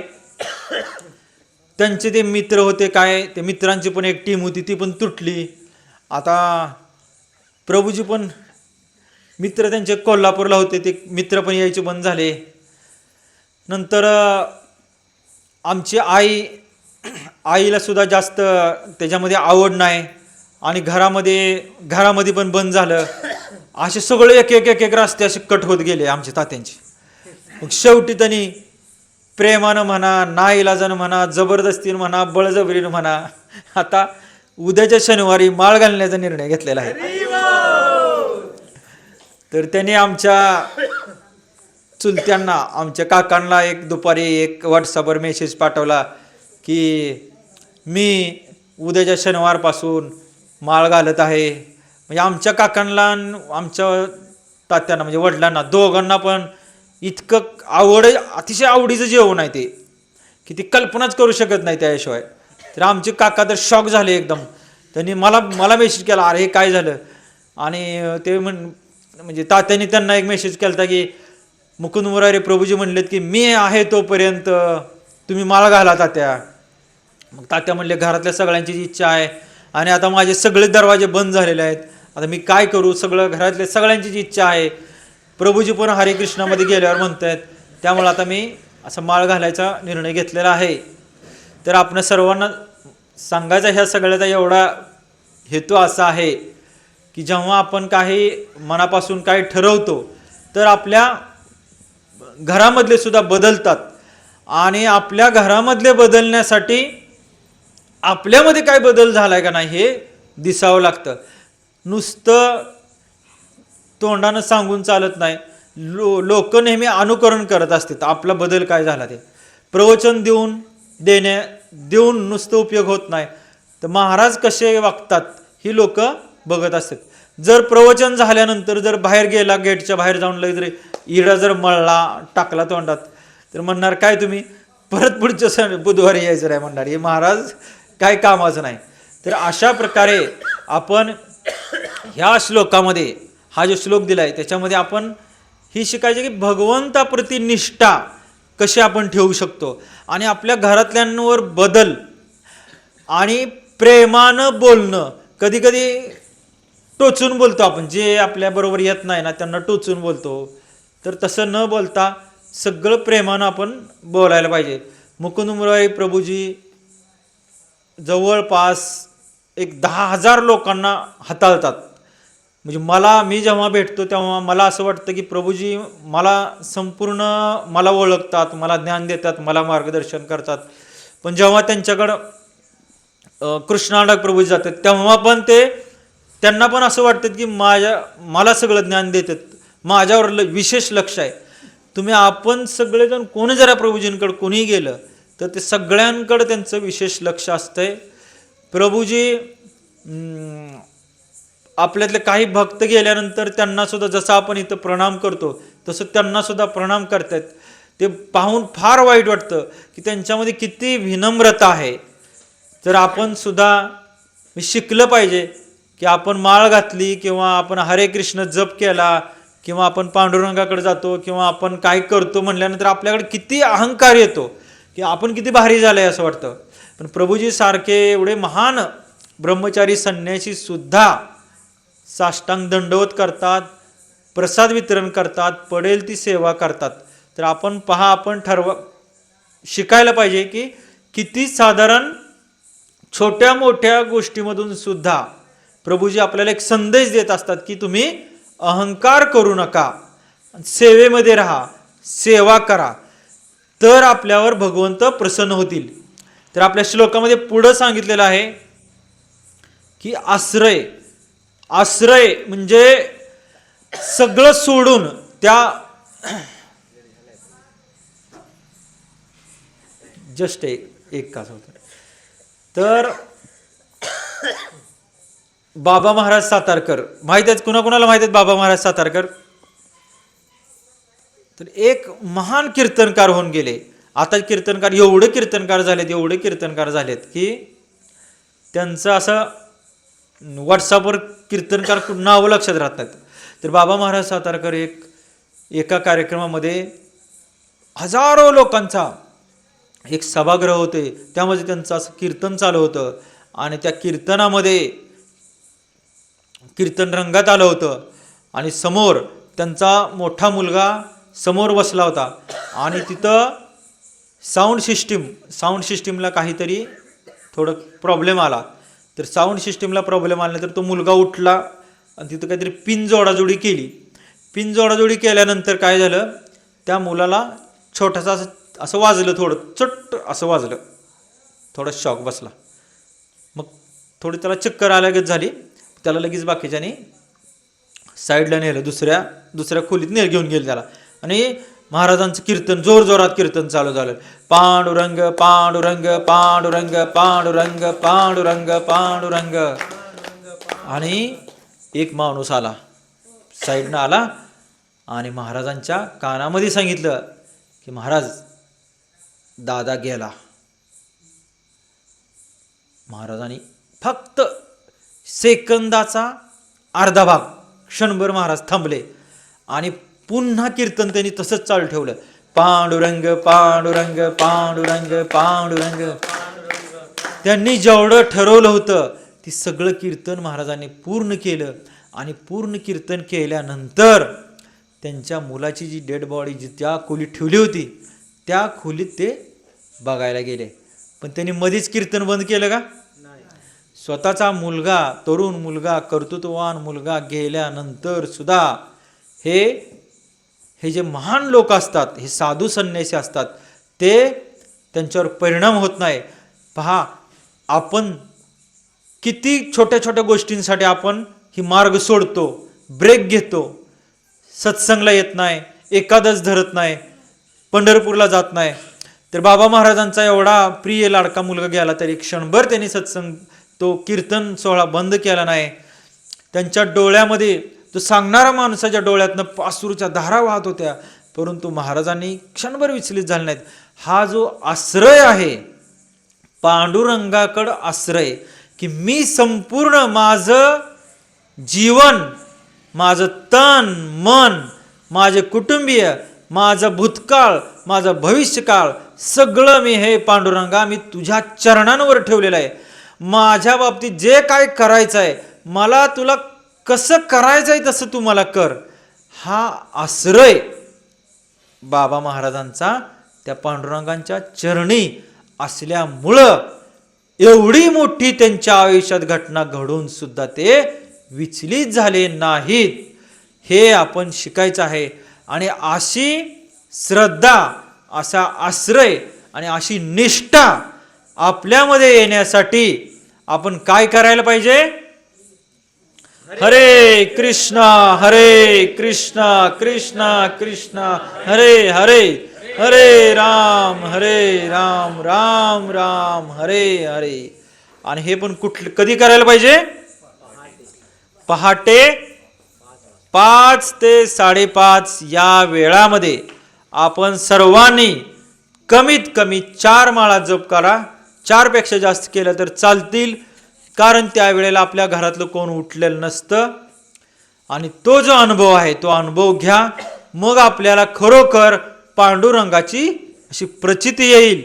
[SPEAKER 1] त्यांचे ते मित्र होते, काय ते मित्रांची पण एक टीम होती, ती पण तुटली. आता प्रभूजी पण मित्र त्यांचे कोल्हापूरला होते, ते मित्र पण यायचे बंद झाले. नंतर आमची आईला सुद्धा जास्त त्याच्यामध्ये आवड नाही आणि घरामध्ये पण बंद झालं. असे सगळे एक रस्ते असे कट होत गेले आमच्या तात्यांचे. मग शेवटी त्यांनी प्रेमानं म्हणा, नाईलाजानं म्हणा, जबरदस्तीनं म्हणा, बळजबरीनं म्हणा, आता उद्याच्या शनिवारी माळ घालण्याचा निर्णय घेतलेला आहे. तर त्यांनी आमच्या चुलत्यांना आमच्या काकांना एक दुपारी एक व्हॉट्सअपवर मेसेज पाठवला की मी उद्याच्या शनिवारपासून माळ घालत आहे. म्हणजे आमच्या काकांना आमच्या तात्यांना म्हणजे वडिलांना दोघांना पण इतकं अतिशय आवडीचं जेवण आहे ते की ती कल्पनाच करू शकत नाही त्याशिवाय. तर आमचे काका तर शॉक झाले एकदम. त्यांनी मला मला मेसेज केला, अरे हे काय झालं. आणि ते म्हणजे तात्यांनी त्यांना एक मेसेज केला होता की मुकुंद मुरारी प्रभूजी म्हणलेत की मी आहे तोपर्यंत तुम्ही माळ घाला तात्या. मग तात्या म्हणले घरातल्या सगळ्यांची इच्छा आहे आणि आता माझे सगळे दरवाजे बंद झालेले आहेत, आता मी काय करू, सगळं घरातल्या सगळ्यांची इच्छा आहे. प्रभूजी पण हरे कृष्णामध्ये गेल्यावर म्हणतायत, त्यामुळे आता मी असं माळ घालायचा निर्णय घेतलेला आहे. तर आपण सर्वांना सांगायचा ह्या सगळ्याचा एवढा हेतू असा आहे की जेव्हा आपण काही मनापासून काही ठरवतो तर आपल्या घरामधले सुद्धा बदलतात. आणि आपल्या घरामधले बदलण्यासाठी आपल्यामध्ये काय बदल झालाय का नाही हे दिसावं लागतं. नुसतं तोंडानं सांगून चालत नाही. लोक नेहमी अनुकरण करत असतात आपला बदल काय झाला ते. प्रवचन देऊन नुसतं उपयोग होत नाही. तर महाराज कसे वागतात ही लोक बघत असतात. जर प्रवचन झाल्यानंतर जर बाहेर गेला, गेटच्या बाहेर जाऊन लगेच इडा जर मळला टाकला तोंडात, तर म्हणणार काय तुम्ही परत पुढच्या बुधवारी यायचं नाही म्हणणार, हे महाराज काय कामाचं नाही. तर अशा प्रकारे आपण ह्या श्लोकामध्ये हा जो श्लोक दिलाय त्याच्यामध्ये आपण ही शिकायचे की भगवंताप्रती निष्ठा कशी आपण ठेवू शकतो आणि आपल्या घरातल्यांवर बदल आणि प्रेमानं बोलणं. कधी कधी टोचून बोलतो आपण, जे आपल्या बरोबर येत नाही ना त्यांना टोचून बोलतो. तर तसं न बोलता सगळं प्रेमानं आपण बोलायला पाहिजे. मुकुंद मुरारी प्रभूजी जवळपास एक 10,000 लोकांना हाताळतात. म्हणजे मी जेव्हा भेटतो तेव्हा मला असं वाटतं की प्रभूजी संपूर्ण मला ओळखतात, मला ज्ञान देतात, मला मार्गदर्शन करतात. पण जेव्हा त्यांच्याकडं कृष्णानंद प्रभूजी जातात तेव्हा पण त्यांना पण असं वाटतं की मला सगळं ज्ञान देतात, माझ्यावर विशेष लक्ष आहे. आपण सगळेजण कोणी जरा प्रभूजींकडे कोणी गेलं तर ते सगळ्यांकडे त्यांचं विशेष लक्ष असतंय. प्रभूजी आपल्यातले काही भक्त गेल्यानंतर त्यांना सुद्धा जसं आपण इथं प्रणाम करतो तसं त्यांना सुद्धा प्रणाम करतात. ते पाहून फार वाईट वाटतं की त्यांच्यामध्ये किती विनम्रता आहे. तर आपण सुद्धा शिकलं पाहिजे की आपण माळ घातली किंवा आपण हरे कृष्ण जप केला किंवा आपण पांडुरंगाकडे जातो किंवा आपण काय करतो म्हणल्यानंतर आपल्याकडे किती अहंकार येतो की आपण किती भारी झालंय असं वाटतं. पण प्रभूजी सारखे एवढे महान ब्रह्मचारी संन्यासी सुद्धा साष्टांग दंडवत करतात, प्रसाद वितरण करतात, पडेल ती सेवा करतात. तर आपण शिकायला पाहिजे की किती साधारण छोट्या मोठ्या गोष्टीमधून सुद्धा प्रभूजी आपल्याला एक संदेश देत असतात की तुम्ही अहंकार करू नका, सेवेमध्ये राहा, सेवा करा, तर आपल्यावर भगवंत प्रसन्न होतील. तर आपल्या श्लोकामध्ये पुढं सांगितलेलं आहे की आश्रय म्हणजे सगळं सोडून जस्ट एक काच होत. तर बाबा महाराज सातारकर माहित आहेत, कुणाकुणाला माहित आहेत बाबा महाराज सातारकर? तर एक महान कीर्तनकार होऊन गेले. आता एवढे कीर्तनकार झालेत की त्यांचं असं व्हॉट्सअपवर कीर्तनकार नावं लक्षात राहत नाहीत. तर बाबा महाराज सातारकर एका कार्यक्रमामध्ये हजारो लोकांचा एक सभागृह होते, त्यामध्ये त्यांचं असं कीर्तन चालू होतं आणि त्या कीर्तनामध्ये कीर्तन रंगात आलं होतं आणि समोर त्यांचा मोठा मुलगा समोर बसला होता आणि तिथं साऊंड सिस्टीमला काहीतरी थोडं प्रॉब्लेम आला. तर साऊंड सिस्टीमला प्रॉब्लेम आल्यानंतर तो मुलगा उठला आणि तिथं काहीतरी पिन जोडाजोडी केली. पिन जोडाजोडी केल्यानंतर काय झालं, त्या मुलाला छोटासा असं वाजलं, थोडं चट्ट असं वाजलं, थोडा शॉक बसला. मग थोडी त्याला चक्कर आल्यागत झाली. त्याला लगेच बाकीच्याने साईडला नेलं, दुसऱ्या खोलीत घेऊन गेलं त्याला. आणि महाराजांचं कीर्तन जोरजोरात कीर्तन चालू झालं. पांडुरंग पांडुरंग पांडुरंग पांडुरंग पांडुरंग पांडुरंग. आणि एक माणूस आला, साईडनं आला आणि महाराजांच्या कानामध्ये सांगितलं की महाराज दादा गेला. महाराजांनी फक्त सेकंदाचा अर्धा भाग क्षणभर महाराज थांबले आणि पुन्हा कीर्तन त्यांनी तसंच चालू ठेवलं. पांडुरंग पांडुरंग पांडुरंग पांडुरंग. त्यांनी जेवढं ठरवलं होतं ते सगळं कीर्तन महाराजांनी पूर्ण केलं. आणि पूर्ण कीर्तन केल्यानंतर त्यांच्या मुलाची जी डेड बॉडी जी त्या खोलीत ठेवली होती त्या खोलीत ते बघायला गेले. पण त्यांनी मध्येच कीर्तन बंद केलं का? स्वतःचा मुलगा, तरुण मुलगा, कर्तृत्ववान मुलगा गेल्यानंतर सुद्धा हे जे महान लोक असतात, हे साधू संन्यासी असतात, ते त्यांच्यावर परिणाम होत नाही. पहा, आपण किती छोट्या छोट्या गोष्टींसाठी आपण ही मार्ग सोडतो, ब्रेक घेतो, सत्संगला येत नाही, एकादश धरत नाही, पंढरपूरला जात नाही. तर बाबा महाराजांचा एवढा प्रिय लाडका मुलगा गेला तरी क्षणभर त्यांनी सत्संग, तो कीर्तन सोहळा बंद केला नाही. त्यांच्या डोळ्यामध्ये, तो सांगणारा माणसाच्या डोळ्यातनं पासूरच्या धारा वाहत होत्या, परंतु महाराजांनी क्षणभर विचलित झाले नाहीत. हा जो आश्रय आहे, पांडुरंगाकडं आश्रय, की मी संपूर्ण माझं जीवन, माझं तन मन, माझे कुटुंबीय, माझं भूतकाळ, माझं भविष्यकाळ सगळं मी हे पांडुरंगा मी तुझ्या चरणांवर ठेवलेलं आहे. माझ्या बाबतीत जे काय करायचं आहे, मला तुला कसं करायचं आहे तसं तू मला कर. हा आश्रय बाबा महाराजांचा त्या पांडुरंगांच्या चरणी असल्यामुळं एवढी मोठी त्यांच्या आयुष्यात घटना घडून सुद्धा ते विचलित झाले नाहीत. हे आपण शिकायचं आहे. आणि अशी श्रद्धा, असा आश्रय आणि अशी निष्ठा आपल्यामध्ये येण्यासाठी आपण काय करायला पाहिजे? हरे कृष्णा कृष्णा कृष्णा हरे हरे, हरे राम राम राम हरे हरे. आणि हे पण कधी करायला पाहिजे? पहाटे 5 ते 5:30 या वेळामध्ये आपण सर्वांनी कमीत कमी 4 माळा जप करा. 4 पेक्षा जास्त केलं तर चालतील, कारण त्यावेळेला आपल्या घरातलं कोण उठलेलं नसतं. आणि तो जो अनुभव आहे तो अनुभव घ्या. मग आपल्याला खरोखर पांडुरंगाची अशी प्रचिती येईल.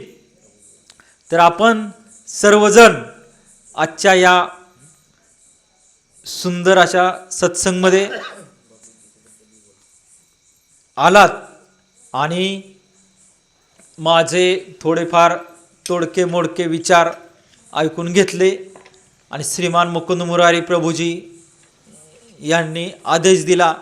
[SPEAKER 1] तर आपण सर्वजण आजच्या या सुंदर अशा सत्संगमध्ये आलात आणि माझे थोडेफार तोडके मोडके विचार ऐकून घेतले. आणि श्रीमान मुकुंद मुरारी प्रभूजी यांनी आदेश दिला